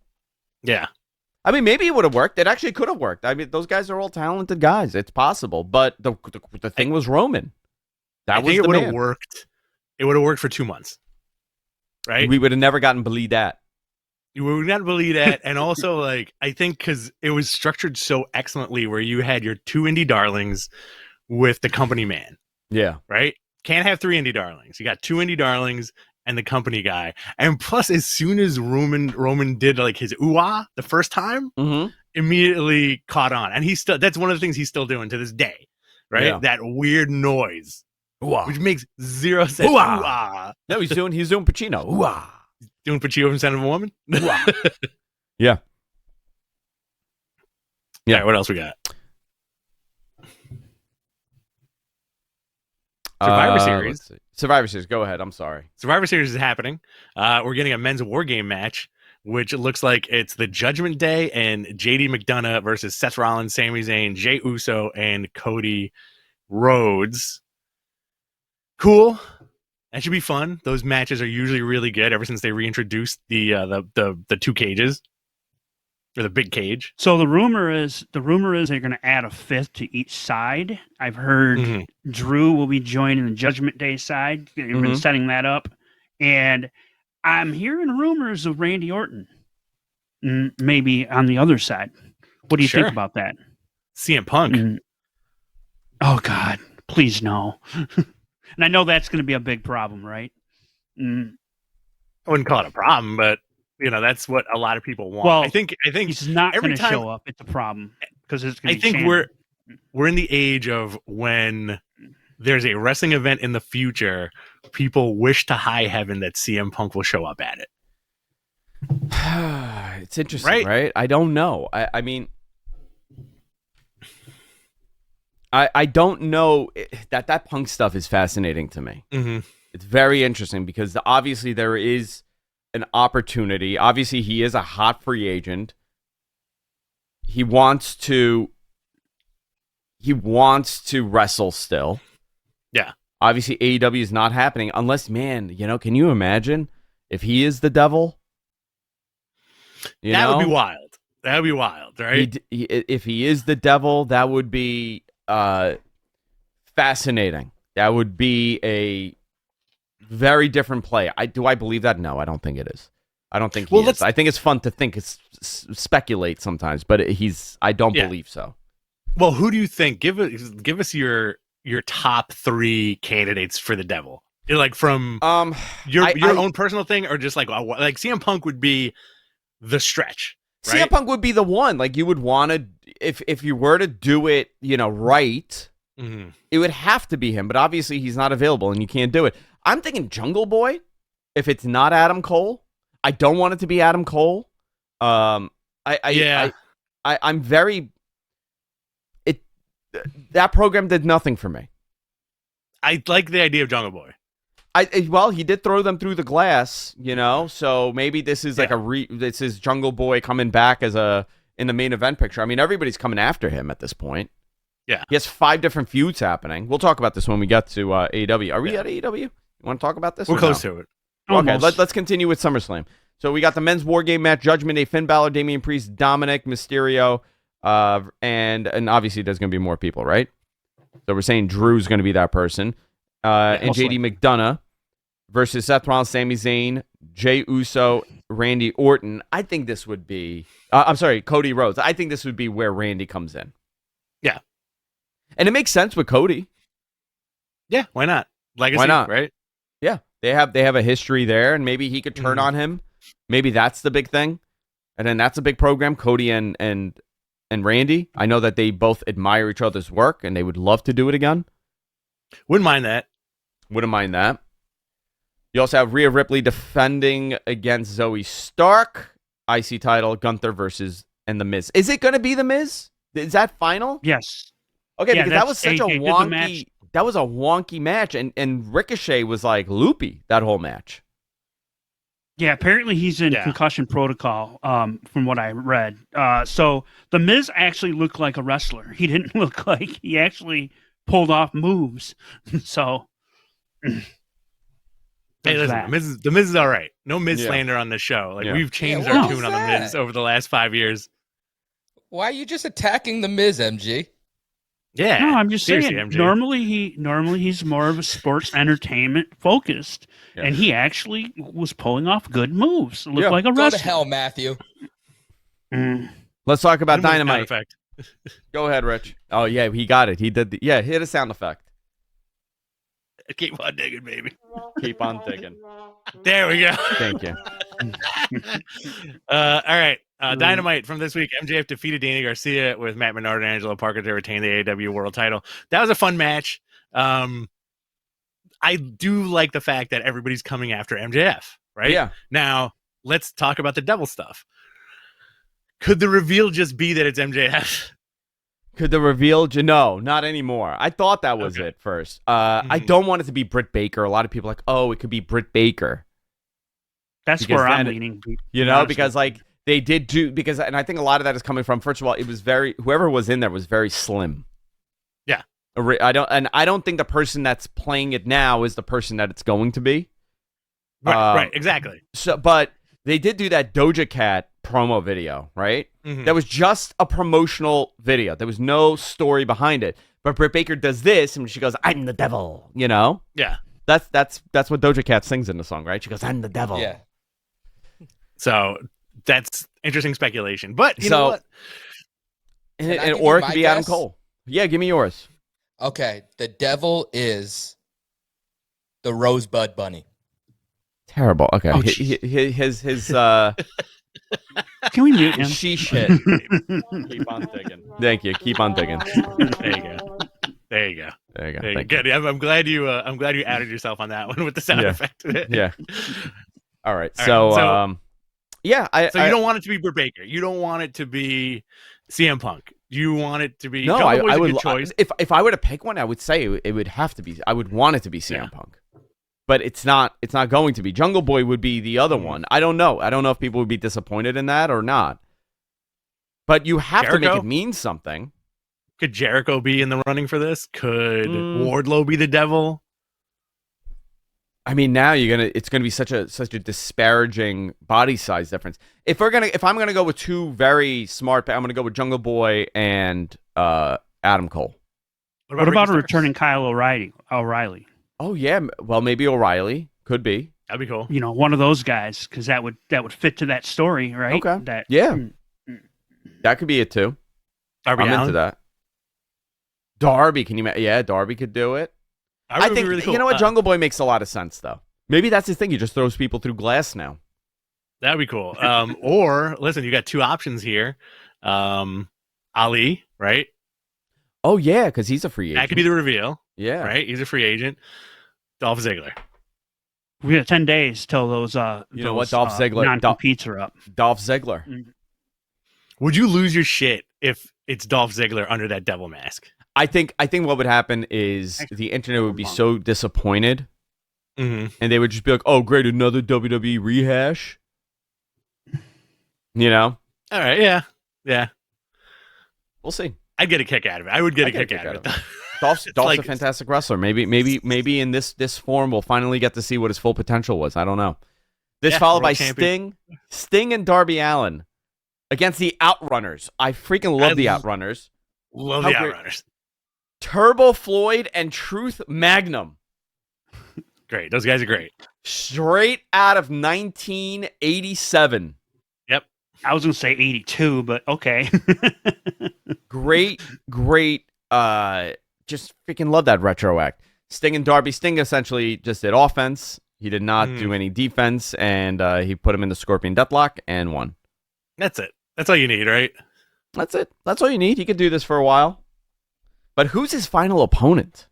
Yeah. I mean, maybe it would have worked. It actually could have worked. I mean, those guys are all talented guys. It's possible. But the thing was Roman. I think it would have worked. It would have worked for 2 months. Right? We would have never gotten believe that. You would not believe that. And also, like, I think because it was structured so excellently where you had your 2 indie darlings with the company man. Yeah. Right? Can't have 3 indie darlings. You got 2 indie darlings and the company guy. And plus, as soon as Roman did like his ooh-ah the first time, immediately caught on. And that's one of the things he's still doing to this day. Right? Yeah. That weird noise. Ooh-ah. Which makes 0 sense. Ooh-ah. Ooh-ah. No, he's doing Pacino. Ooh-ah. Doing Pacino from Son of a Woman? Ooh-ah. Yeah. Yeah. Right, what else we got? Survivor Series. Survivor Series. Go ahead. I'm sorry. Survivor Series is happening. We're getting a men's war game match, which looks like it's the Judgment Day and JD McDonough versus Seth Rollins, Sami Zayn, Jey Uso, and Cody Rhodes. Cool. That should be fun. Those matches are usually really good ever since they reintroduced the 2 cages. or the big cage. So the rumor is they're going to add a fifth to each side. I've heard Drew will be joining the Judgment Day side. They've been setting that up, and I'm hearing rumors of Randy Orton maybe on the other side. What do you think about that? CM Punk. Oh God, please no. And I know that's going to be a big problem, right? I wouldn't call it a problem, but that's what a lot of people want. Well, I think he's not going to show up. It's a problem because it's going to be. I think we're in the age of when there's a wrestling event in the future, people wish to high heaven that CM Punk will show up at it. It's interesting, right? I don't know. I mean, I don't know that Punk stuff is fascinating to me. It's very interesting because obviously there is an opportunity. Obviously, he is a hot free agent. He wants to wrestle still. Yeah. Obviously, AEW is not happening unless, man, can you imagine if he is the devil? That would be wild. That would be wild, right? If he is the devil, that would be fascinating. That would be a very different play. Do I believe that? No, I don't think it is. I don't think he is. I think it's fun to think, speculate sometimes, but I don't believe so. Well, who do you think? Give us your top 3 candidates for the devil. Like from your own personal thing, or just like CM Punk would be the stretch. Right? CM Punk would be the one. Like you would want to, if you were to do it, right, it would have to be him. But obviously he's not available, and you can't do it. I'm thinking Jungle Boy. If it's not Adam Cole, I don't want it to be Adam Cole. I'm very. That program did nothing for me. I like the idea of Jungle Boy. He did throw them through the glass, so maybe this is this is Jungle Boy coming back in the main event picture. I mean, everybody's coming after him at this point. Yeah. He has 5 different feuds happening. We'll talk about this when we get to AEW. Are we at AEW? You want to talk about this? We're close to it. Okay, let's continue with SummerSlam. So we got the men's war game match, Judgment Day, Finn Balor, Damian Priest, Dominic Mysterio, and obviously there's going to be more people, right? So we're saying Drew's going to be that person. And JD McDonough versus Seth Rollins, Sami Zayn, Jey Uso, Randy Orton. I think this would be... Cody Rhodes. I think this would be where Randy comes in. Yeah. And it makes sense with Cody. Yeah, why not? Legacy, why not? Right? Yeah, they have a history there, and maybe he could turn on him. Maybe that's the big thing. And then that's a big program, Cody and Randy. I know that they both admire each other's work, and they would love to do it again. Wouldn't mind that. You also have Rhea Ripley defending against Zoe Stark. IC title, Gunther and The Miz. Is it going to be The Miz? Is that final? Yes. Okay, because that was such a wonky... That was a wonky match, and Ricochet was like loopy that whole match. Yeah, apparently he's in concussion protocol, from what I read. So The Miz actually looked like a wrestler. He didn't look like he actually pulled off moves. So, hey, listen, the Miz is all right. No Miz slander on this show. Like we've changed our tune on the Miz over the last 5 years. Why are you just attacking the Miz, MG? Yeah, no, I'm just saying. MG. Normally he's more of a sports entertainment focused, and he actually was pulling off good moves. Looked like a wrestler. Go to hell, Matthew. Let's talk about Dynamite. Go ahead, Rich. Oh yeah, he got it. He did. Hit a sound effect. Keep on digging, baby. Keep on digging. There we go. Thank you. All right. Dynamite from this week. MJF defeated Danny Garcia with Matt Menard and Angelo Parker to retain the AEW World Title. That was a fun match. I do like the fact that everybody's coming after MJF, right? Yeah. Now, let's talk about the devil stuff. Could the reveal just be that it's MJF? Could the reveal... No, not anymore. I thought that was it first. I don't want it to be Britt Baker. A lot of people are like, oh, it could be Britt Baker. That's because where I'm leaning. Because like they did do... And I think a lot of that is coming from, first of all, it was whoever was in there was very slim. Yeah. I don't think the person that's playing it now is the person that it's going to be. Right, exactly. So, but they did do that Doja Cat promo video, right? That was just a promotional video. There was no story behind it. But Britt Baker does this, and she goes, "I'm the devil," you know? Yeah. That's what Doja Cat sings in the song, right? She goes, "I'm the devil." Yeah. So that's interesting speculation. But you know what? Or it could be Adam Cole. Yeah, give me yours. Okay, the devil is the Rosebud Bunny. Terrible. Okay, Oh, his Can we mute him? she shit. Keep on digging. Thank you. Keep on digging. There you go. There you go. There you go. There you Thank go. Good. I'm glad you added yourself on that one with the sound effect. Yeah. All right. All right, So yeah. So you don't want it to be Britt Baker. You don't want it to be CM Punk. You want it to be No, Jungle Boy's I a would. good choice. If I were to pick one, I would say it would have to be. I would want it to be CM Punk, but it's not. It's not going to be. Jungle Boy would be the other one. I don't know. I don't know if people would be disappointed in that or not. But you have to make it mean something. Could Jericho be in the running for this? Could Wardlow be the devil? I mean, now it's gonna be such a disparaging body size difference. If I'm gonna go with two very smart, I'm gonna go with Jungle Boy and Adam Cole. What about a returning Kyle O'Reilly? Oh yeah, well maybe O'Reilly could be. That'd be cool. You know, one of those guys, because that would fit to that story, right? Okay. That could be it too. Darby I'm Allin? into that. Darby, can you? Yeah, Darby could do it. I think really cool. You know what? Jungle Boy makes a lot of sense though. Maybe that's his thing. He just throws people through glass now. That'd be cool. Or listen, you got two options here. Ali, right? Oh yeah, because he's a free agent. That could be the reveal. Yeah. Right? He's a free agent. Dolph Ziggler. We have 10 days till those. You know what? Dolph Ziggler. Non-competes are up. Dolph Ziggler. Would you lose your shit if it's Dolph Ziggler under that devil mask? I think what would happen is the internet would be so disappointed, and they would just be like, "Oh, great, another WWE rehash." You know? All right, yeah. We'll see. I'd get a kick out of it. I would get a kick out of it. Dolph's a fantastic wrestler. Maybe in this form we'll finally get to see what his full potential was. I don't know. This followed by champion. Sting and Darby Allin against the Outrunners. I freaking love the Outrunners. Love the Outrunners. Turbo Floyd and Truth Magnum. Great. Those guys are great. Straight out of 1987. Yep. I was going to say 82, but okay. Great. Just freaking love that retro act. Sting and Darby. Sting essentially just did offense. He did not do any defense, and he put him in the Scorpion Deathlock and won. That's it. That's all you need, right? That's it. That's all you need. He could do this for a while. But who's his final opponent?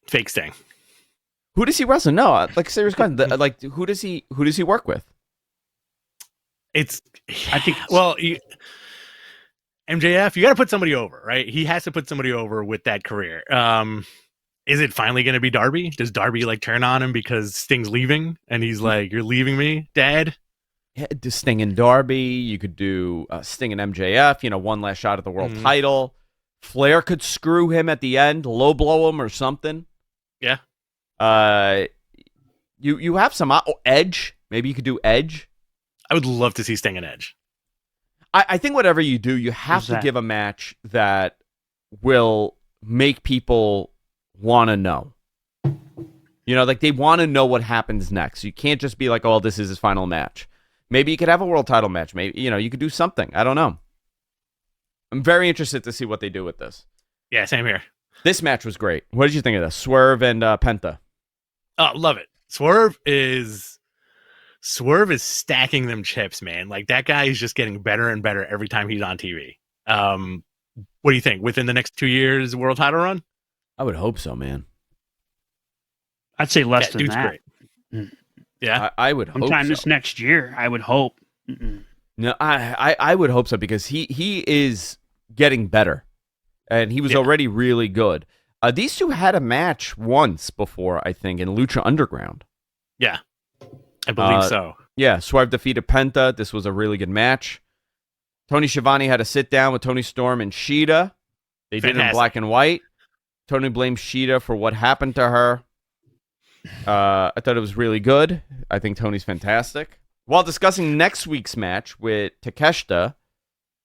Fake Sting. Who does he wrestle? No, like serious question. Like who does he work with? MJF. You got to put somebody over, right? He has to put somebody over with that career. Is it finally going to be Darby? Does Darby turn on him because Sting's leaving, and he's like, "You're leaving me, Dad"? Yeah, do Sting and Darby. You could do Sting and MJF. One last shot at the world title. Flair could screw him at the end, low blow him or something. Yeah. You have some Edge. Maybe you could do Edge. I would love to see Sting and Edge. I think whatever you do, you have to give a match that will make people want to know. Like they want to know what happens next. You can't just be like, "Oh, this is his final match." Maybe you could have a world title match. Maybe, you could do something. I don't know. I'm very interested to see what they do with this. Yeah, same here. This match was great. What did you think of this? Swerve and Penta. Oh, love it. Swerve is stacking them chips, man. Like that guy is just getting better and better every time he's on TV. What do you think? Within the next 2 years, world title run? I would hope so, man. I'd say less than dude's that. Great. Yeah, I would hope sometime so. this next year, I would hope. No, I would hope so because he is getting better, and he was already really good. These two had a match once before, I think, in Lucha Underground. Yeah, I believe so. Yeah, Swerve defeated Penta. This was a really good match. Tony Schiavone had a sit down with Tony Storm and Sheeta. They did it in black and white. Tony blamed Sheeta for what happened to her. I thought it was really good. I think Tony's fantastic. While discussing next week's match with Takeshita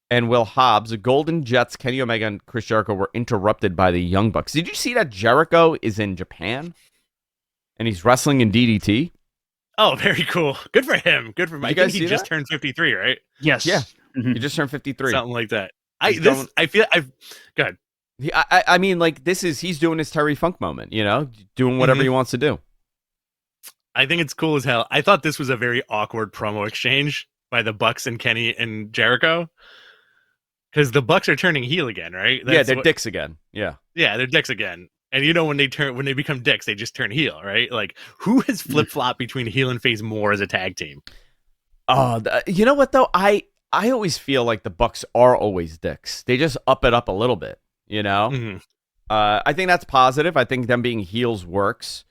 and Will Hobbs, the Golden Jets, Kenny Omega and Chris Jericho were interrupted by the Young Bucks. Did you see that Jericho is in Japan and he's wrestling in DDT? Oh, very cool. Good for him. Good for him. I think he just that? turned 53, right? Yes. Yeah. Mhm. He just turned 53. Something like that. Go ahead. I mean, like, he's doing his Terry Funk moment, doing whatever he wants to do. I think it's cool as hell. I thought this was a very awkward promo exchange by the Bucks and Kenny and Jericho. Because the Bucks are turning heel again, right? They're dicks again. Yeah. Yeah, they're dicks again. And when they become dicks, they just turn heel, right? Like, who has flip-flopped between heel and face more as a tag team? Oh, you know what though? I always feel like the Bucks are always dicks. They just up it up a little bit, Mm-hmm. I think that's positive. I think them being heels works.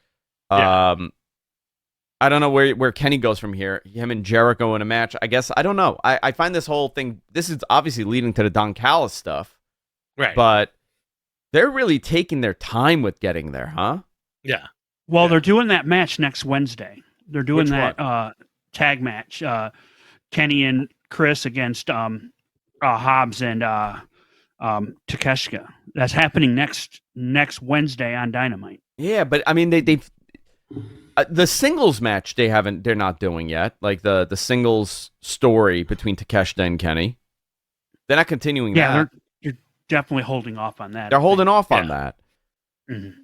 Yeah. I don't know where Kenny goes from here. Him and Jericho in a match. I guess I don't know. I find this whole thing. This is obviously leading to the Don Callis stuff, Right. but they're really taking their time with getting there, huh? Yeah. Well, they're doing that match next Wednesday. They're doing Which that tag match. Kenny and Chris against Hobbs and Takeshita. That's happening next Wednesday on Dynamite. Yeah, but I mean they've the singles match they're not doing yet. Like the singles story between Takeshita and Kenny. They're not continuing that. They're definitely holding off on that. They're holding off on that. Mm-hmm.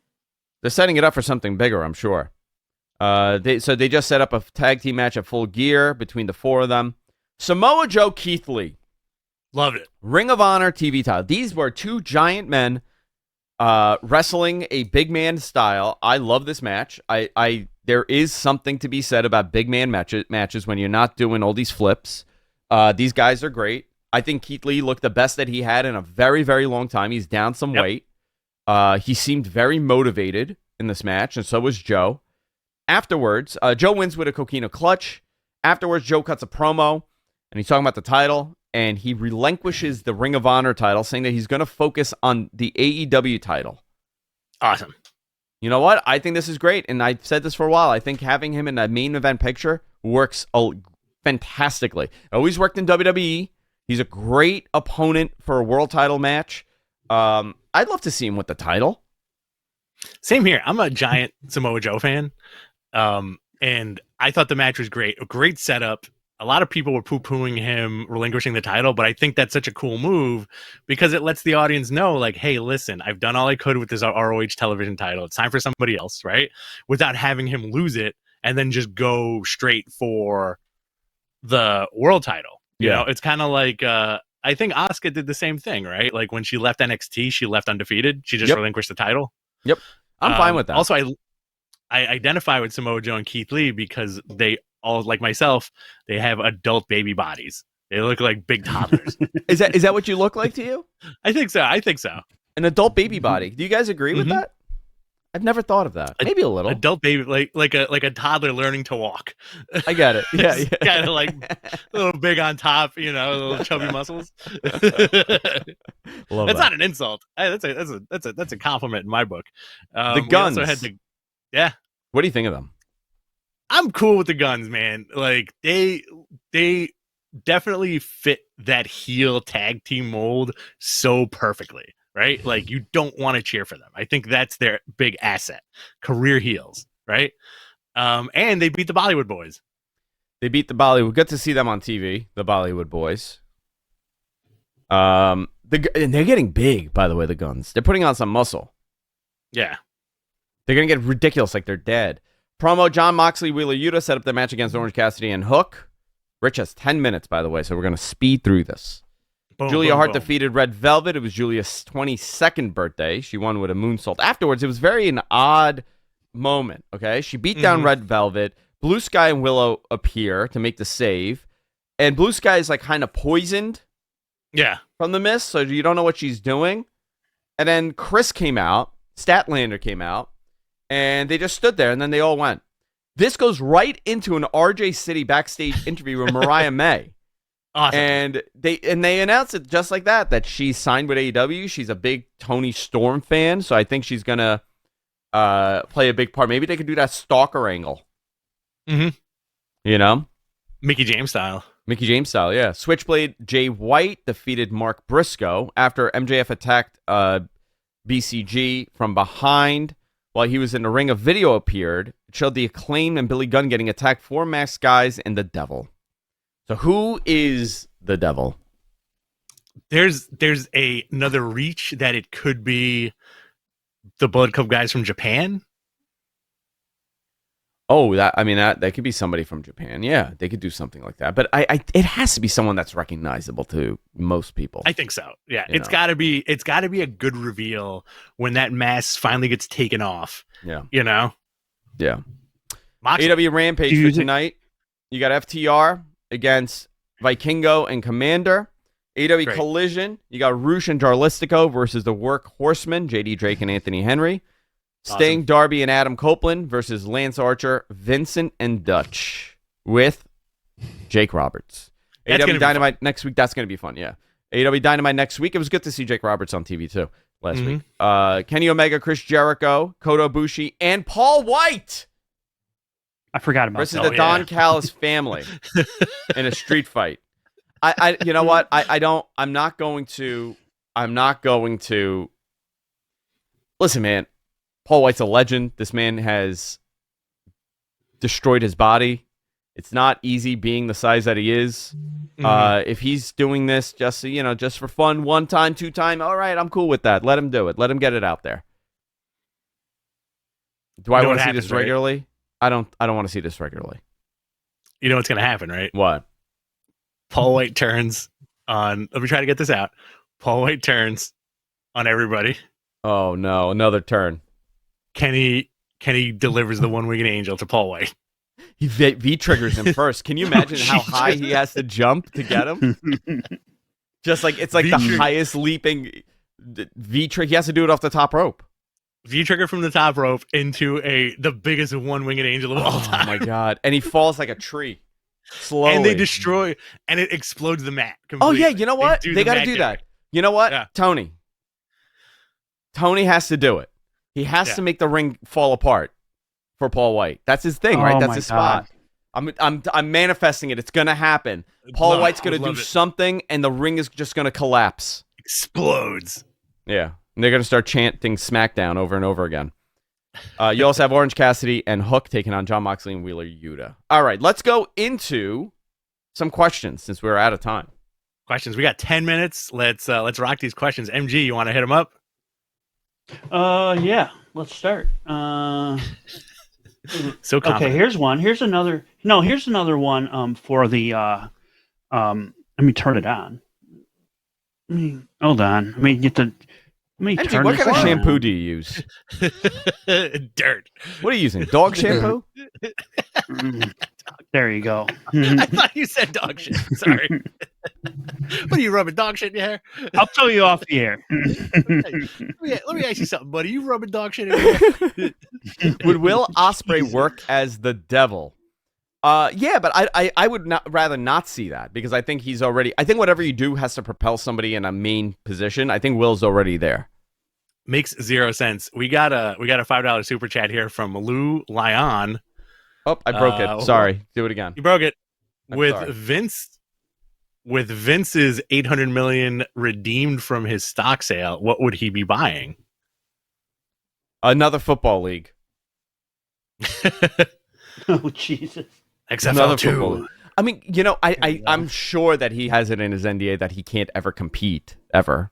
They're setting it up for something bigger, I'm sure. They just set up a tag team match at Full Gear between the four of them. Samoa Joe, Keith Lee. Loved it. Ring of Honor TV title. These were two giant men wrestling a big man style. I love this match. There is something to be said about big man matches when you're not doing all these flips. These guys are great. I think Keith Lee looked the best that he had in a very, very long time. He's down some weight. He seemed very motivated in this match, and so was Joe. Afterwards, Joe wins with a coquina clutch. Afterwards, Joe cuts a promo, and he's talking about the title, and he relinquishes the Ring of Honor title, saying that he's going to focus on the AEW title. Awesome. You know what? I think this is great, and I've said this for a while. I think having him in a main event picture works fantastically. Always worked in WWE. He's a great opponent for a world title match. I'd love to see him with the title. Same here. I'm a giant Samoa Joe fan. And I thought the match was great. A great setup. A lot of people were poo-pooing him relinquishing the title, but I think that's such a cool move because it lets the audience know, like, hey, listen, I've done all I could with this ROH television title. It's time for somebody else, right? Without having him lose it and then just go straight for the world title. You know, it's kind of like, I think Asuka did the same thing, right? Like when she left NXT, she left undefeated. She just relinquished the title. Yep. I'm fine with that. Also, I identify with Samoa Joe and Keith Lee because they all, like myself, they have adult baby bodies. They look like big toddlers. Is that what you look like to you? I think so. An adult baby body. Do you guys agree with that? I've never thought of that. Maybe a little. Adult baby, like a toddler learning to walk. I get it. Yeah. Kind of like a little big on top, little chubby muscles. Love that's not an insult. That's a compliment in my book. The Guns. Yeah. What do you think of them? I'm cool with the Guns, man. Like they definitely fit that heel tag team mold so perfectly. Right? Like, you don't want to cheer for them. I think that's their big asset. Career heels, right? And they beat the Bollywood Boys. They beat the Bollywood. Good to see them on TV, the Bollywood Boys. And they're getting big, by the way, the Guns. They're putting on some muscle. Yeah. They're going to get ridiculous like they're dead. Promo, John Moxley, Wheeler Yuta set up the match against Orange Cassidy and Hook. Rich has 10 minutes, by the way, so we're going to speed through this. Boom, Julia boom, Hart boom. defeated Red Velvet. It was Julia's 22nd birthday. She won with a moonsault. Afterwards, it was very an odd moment, okay? She beat down Red Velvet. Blue Sky and Willow appear to make the save. And Blue Sky is like kind of poisoned from the mist, so you don't know what she's doing. And then Chris came out. Statlander came out. And they just stood there, and then they all went. This goes right into an RJ City backstage interview with Mariah May. Awesome. And they announced it just like that she's signed with AEW. She's a big Tony Storm fan, so I think she's gonna play a big part. Maybe they could do that stalker angle. Mm-hmm. You know? Mickey James style. Mickey James style, yeah. Switchblade Jay White defeated Mark Briscoe after MJF attacked BCG from behind while he was in the ring. A video appeared. It showed the Acclaimed and Billy Gunn getting attacked, 4 masked guys, and the Devil. So who is the Devil? There's another reach that it could be the Bullet Club guys from Japan. Oh, that could be somebody from Japan. Yeah, they could do something like that. But it has to be someone that's recognizable to most people. I think so. Yeah, it's got to be a good reveal when that mask finally gets taken off. Yeah, Yeah. AEW Rampage for tonight. You got FTR against Vikingo and Commander. AEW Collision. You got Roosh and Jarlistico versus the Work Horsemen, JD Drake and Anthony Henry. Sting, Darby, and Adam Copeland versus Lance Archer, Vincent, and Dutch with Jake Roberts. AEW Dynamite next week. That's going to be fun, yeah. AEW Dynamite next week. It was good to see Jake Roberts on TV, too, last week. Kenny Omega, Chris Jericho, Kota Ibushi, and Paul White. I forgot about versus the Don Callis family in a street fight. You know what? I'm not going to. Listen, man. Paul White's a legend. This man has destroyed his body. It's not easy being the size that he is. If he's doing this just for fun, 1 time, 2 time, all right, I'm cool with that. Let him do it. Let him get it out there. Do I want to see this regularly? Right? I don't want to see this regularly. You know what's going to happen, right? What? Paul White turns on. Let me try to get this out. Paul White turns on everybody. Oh no, another turn. Kenny delivers the one-winged angel to Paul White. He V-triggers him first. Can you imagine how high he has to jump to get him? Just like it's like the highest leaping V-trigger. He has to do it off the top rope. V-trigger from the top rope into the biggest one-winged angel of all time. Oh my god! And he falls like a tree, slowly. And they destroy, and it explodes the mat completely. Oh yeah, you know what? They got to do that. You know what? Yeah. Tony has to do it. He has to make the ring fall apart for Paul White. That's his thing, right? That's his spot. I'm manifesting it. It's gonna happen. Paul White's gonna do something, and the ring is just gonna collapse. Explodes. Yeah, and they're gonna start chanting SmackDown over and over again. You also have Orange Cassidy and Hook taking on Jon Moxley and Wheeler Yuta. All right, let's go into some questions since we're out of time. Questions. We got 10 minutes. Let's rock these questions. MG, you want to hit them up? Yeah, let's start. So confident. Okay, here's one. Here's another one for the let me turn it on. Hold on. Let me MG, what kind of shampoo do you use? Dirt. What are you using? Dog shampoo? There you go. I thought you said dog shit. Sorry. What are you rubbing dog shit in your hair? I'll tell you off the air. Let me ask you something, buddy. You rubbing dog shit in your hair? Would Will Ospreay work as the Devil? Yeah, but I would rather not see that because I think he's already. I think whatever you do has to propel somebody in a main position. I think Will's already there. Makes zero sense. We got a $5 super chat here from Lou Lyon. Oh, I broke it. Sorry. Do it again. You broke it. I'm with sorry. With Vince's $800 million redeemed from his stock sale, what would he be buying? Another football league. Oh Jesus! XFL 2. I mean, I'm sure that he has it in his NDA that he can't ever compete ever.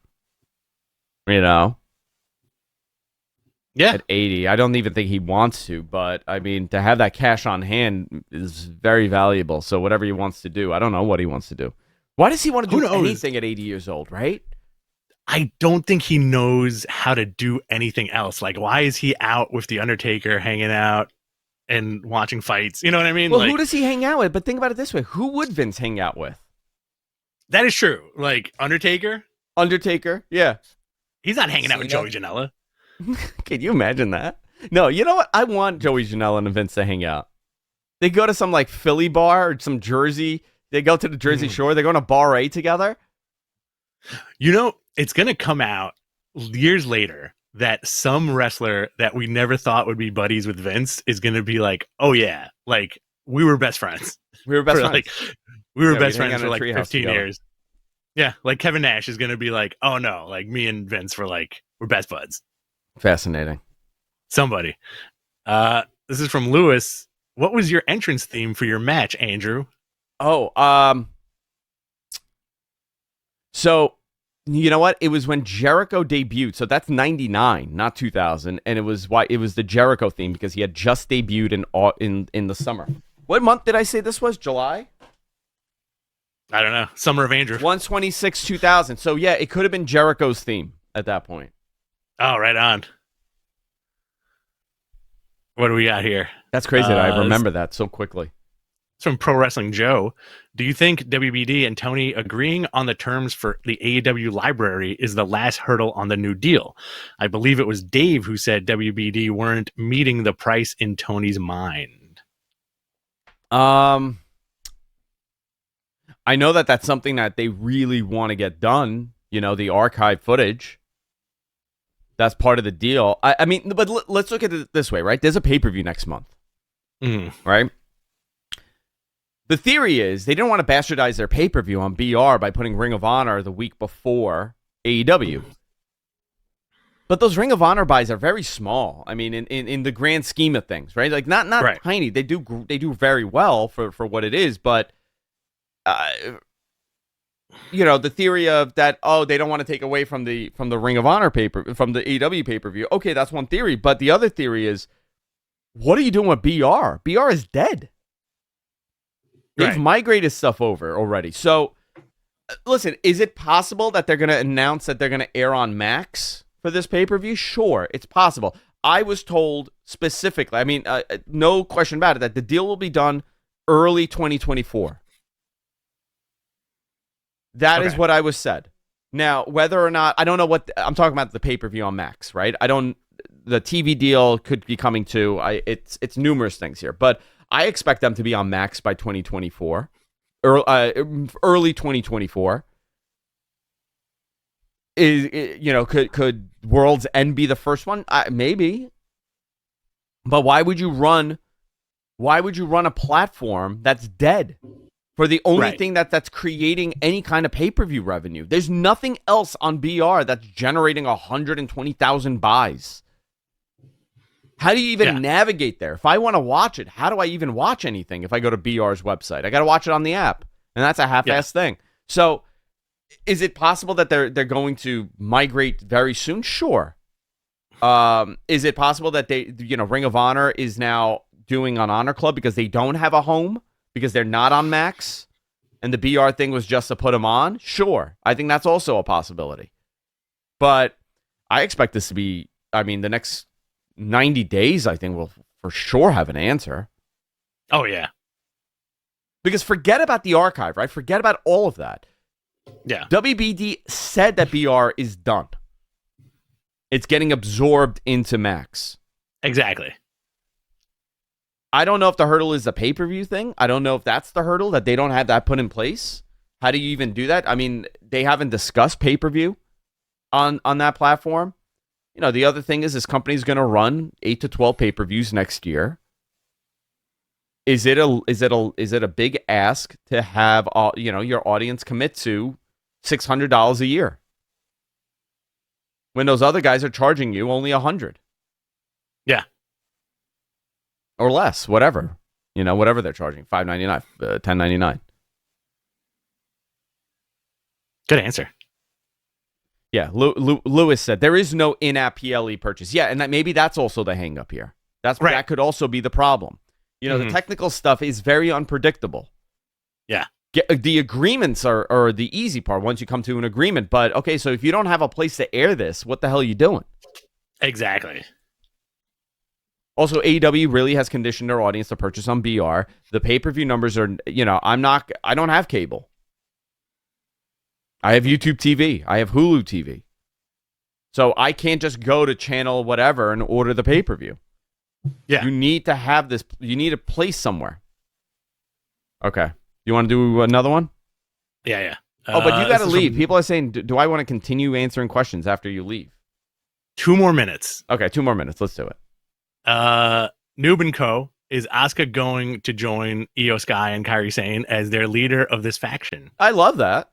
Yeah. At 80, I don't even think he wants to, but I mean, to have that cash on hand is very valuable. So whatever he wants to do, I don't know what he wants to do. Why does he want to do anything at 80 years old, right? I don't think he knows how to do anything else. Like, why is he out with The Undertaker hanging out and watching fights? You know what I mean? Well, who does he hang out with? But think about it this way. Who would Vince hang out with? That is true. Like, Undertaker, yeah. He's not hanging out with Joey Janela. Can you imagine that? No, you know what? I want Joey Janela and Vince to hang out. They go to some like Philly bar or some Jersey. They go to the Jersey Shore. They go on a bar A together. It's going to come out years later that some wrestler that we never thought would be buddies with Vince is going to be like, oh yeah, like we were best friends. We were best friends. Like, we were Yeah, best we'd hang friends out for in a like treehouse 15 together. years. Yeah, like Kevin Nash is gonna be like, oh no, like me and Vince we're best buds. Fascinating. Somebody. This is from Lewis. What was your entrance theme for your match, Andrew? Oh, so you know what? It was when Jericho debuted. So that's 99, not 2000, and it was the Jericho theme because he had just debuted in the summer. What month did I say this was? July? I don't know. Summer of Andrew. 1/26, 2000. So yeah, it could have been Jericho's theme at that point. Oh, right on. What do we got here? That's crazy that I remember that so quickly. It's from Pro Wrestling Joe. Do you think WBD and Tony agreeing on the terms for the AEW library is the last hurdle on the new deal? I believe it was Dave who said WBD weren't meeting the price in Tony's mind. I know that that's something that they really want to get done. You know, the archive footage. That's part of the deal. I mean, but let's look at it this way, right? There's a pay-per-view next month, right? The theory is they didn't want to bastardize their pay-per-view on BR by putting Ring of Honor the week before AEW. But those Ring of Honor buys are very small. I mean, in the grand scheme of things, right? Like not right. Tiny. They do very well for what it is, but you know, the theory of that, oh, they don't want to take away from the Ring of Honor from the AEW pay-per-view. Okay, that's one theory. But the other theory is, what are you doing with BR? BR is dead. They've migrated stuff over already. So, listen, is it possible that they're going to announce that they're going to air on Max for this pay-per-view? Sure, it's possible. I was told specifically, I mean, no question about it, that the deal will be done early 2024. That is what I was said. Now, whether or not, I don't know what, I'm talking about the pay-per-view on Max, right? The TV deal could be coming too. It's numerous things here, but I expect them to be on Max by 2024, early 2024. Could World's End be the first one? Maybe. But why would you run a platform that's dead for the only thing that's creating any kind of pay-per-view revenue? There's nothing else on BR that's generating 120,000 buys. How do you even navigate there? If I want to watch it, how do I even watch anything if I go to BR's website? I got to watch it on the app, and that's a half-assed thing. So is it possible that they're going to migrate very soon? Sure. Is it possible that Ring of Honor is now doing on Honor Club because they don't have a home, because they're not on Max, and the BR thing was just to put them on? Sure. I think that's also a possibility. But I expect this to be, the next 90 days, I think we'll for sure have an answer. Oh, yeah. Because forget about the archive, right? Forget about all of that. Yeah. WBD said that BR is done. It's getting absorbed into Max. Exactly. I don't know if the hurdle is the pay-per-view thing. I don't know if that's the hurdle, that they don't have that put in place. How do you even do that? I mean, they haven't discussed pay-per-view on that platform. You know, the other thing is this company's going to run 8 to 12 pay-per-views next year. Is it a big ask to have your audience commit to $600 a year when those other guys are charging you only $100? Yeah. Or less, whatever. Whatever they're charging, $5.99, $10.99. Good answer. Yeah, Lewis said there is no in-app PLE purchase. Yeah, and maybe that's also the hang-up here. That could also be the problem. The technical stuff is very unpredictable. Yeah. The agreements are the easy part once you come to an agreement. But, okay, so if you don't have a place to air this, what the hell are you doing? Exactly. Also, AEW really has conditioned their audience to purchase on BR. The pay-per-view numbers are, I don't have cable. I have YouTube TV. I have Hulu TV. So I can't just go to channel whatever and order the pay-per-view. Yeah. You need to have this. You need a place somewhere. Okay. You want to do another one? Yeah. But you got to leave. People are saying, do I want to continue answering questions after you leave? 2 more minutes. Okay, 2 more minutes. Let's do it. Noob & Co. is Asuka going to join Io Sky and Kairi Sane as their leader of this faction? I love that.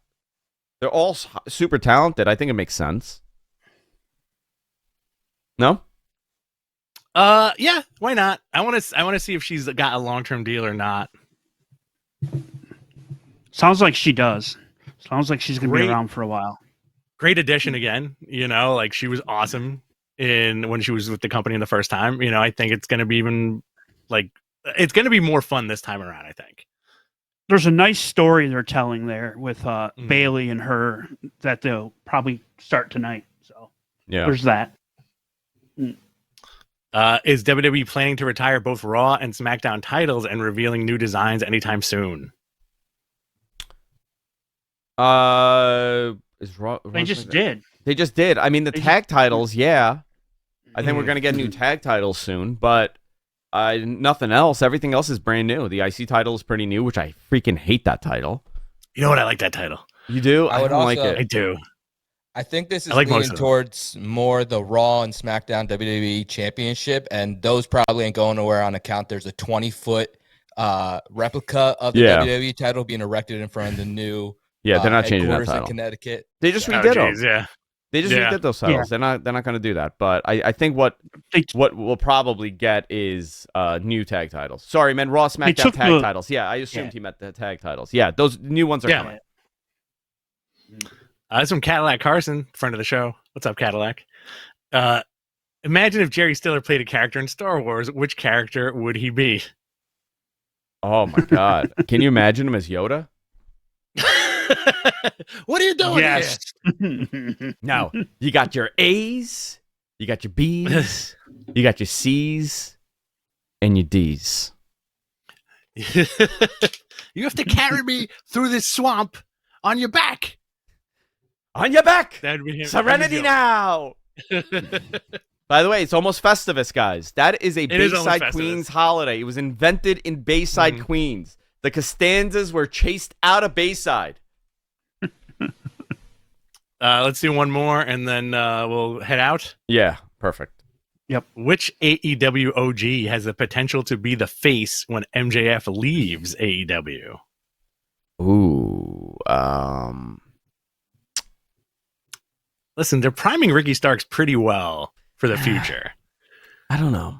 They're all super talented. I think it makes sense. No? Yeah, why not? I want to see if she's got a long-term deal or not. Sounds like she does. Sounds like she's going to be Great. around for a while. Great addition again. You know, like she was awesome when she was with the company the first time. You know, I think it's going to be even it's going to be more fun this time around, I think. There's a nice story they're telling there with Bailey and her that they'll probably start tonight. So yeah, there's that. Is WWE planning to retire both Raw and SmackDown titles and revealing new designs anytime soon? Is Raw? They just did. They just did. I mean, the tag titles, yeah. I think we're gonna get new tag titles soon, but nothing else. Everything else is brand new. The IC title is pretty new, which I freaking hate that title. You know what? I like that title. You do? I don't like it. I do. I think this is like leaning towards more the Raw and SmackDown WWE Championship, and those probably ain't going nowhere on account. There's a 20-foot replica of the WWE title being erected in front of the new they're not changing that title. In Connecticut. They just redid them. Yeah. They just redid those titles. Yeah. They're not going to do that. But I think what we'll probably get is new tag titles. Sorry, man, Raw SmackDown tag titles. Yeah, I assumed he meant the tag titles. Yeah, those new ones are coming. That's from Cadillac Carson, friend of the show. What's up, Cadillac? Imagine if Jerry Stiller played a character in Star Wars. Which character would he be? Oh my God! Can you imagine him as Yoda? What are you doing here? Now, you got your A's, you got your B's, you got your C's, and your D's. You have to carry me through this swamp on your back. On your back! That'd be him. Serenity now! By the way, it's almost Festivus, guys. That is a Bayside Queens holiday. It was invented in Bayside, Queens. The Costanzas were chased out of Bayside. Let's do one more, and then we'll head out. Yeah, perfect. Yep. Which AEW OG has the potential to be the face when MJF leaves AEW? Ooh, Listen, they're priming Ricky Starks pretty well for the future. I don't know.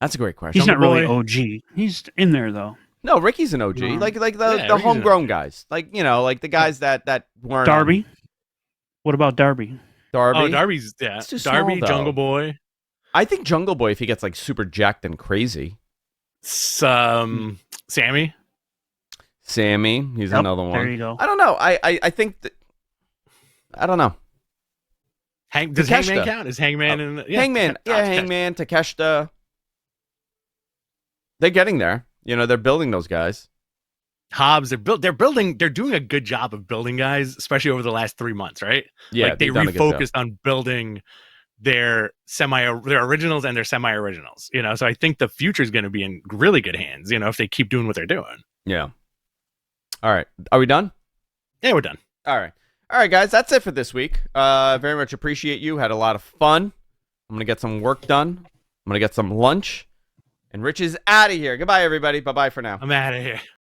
That's a great question. He's not really OG. He's in there though. No, Ricky's an OG. Like the homegrown guys. Like, you know, like the guys that weren't Darby. What about Darby? Oh, Darby's Darby, small, Jungle Boy. I think Jungle Boy, if he gets like super jacked and crazy. Sammy. He's another one. There you go. I don't know. I think that I don't know. Does Hangman count? Is Hangman in the, Hangman? Yeah, Hangman, Takeshita. They're getting there. You know, they're building those guys. Hobbs, they're doing a good job of building guys, especially over the last 3 months, right? Yeah, like they refocused on building their originals and their semi-originals, you know. So I think the future is going to be in really good hands, you know, if they keep doing what they're doing. Yeah. All right. Are we done? Yeah, we're done. All right, guys. That's it for this week. Very much appreciate you. Had a lot of fun. I'm gonna get some work done. I'm gonna get some lunch. And Rich is out of here. Goodbye, everybody. Bye-bye for now. I'm out of here.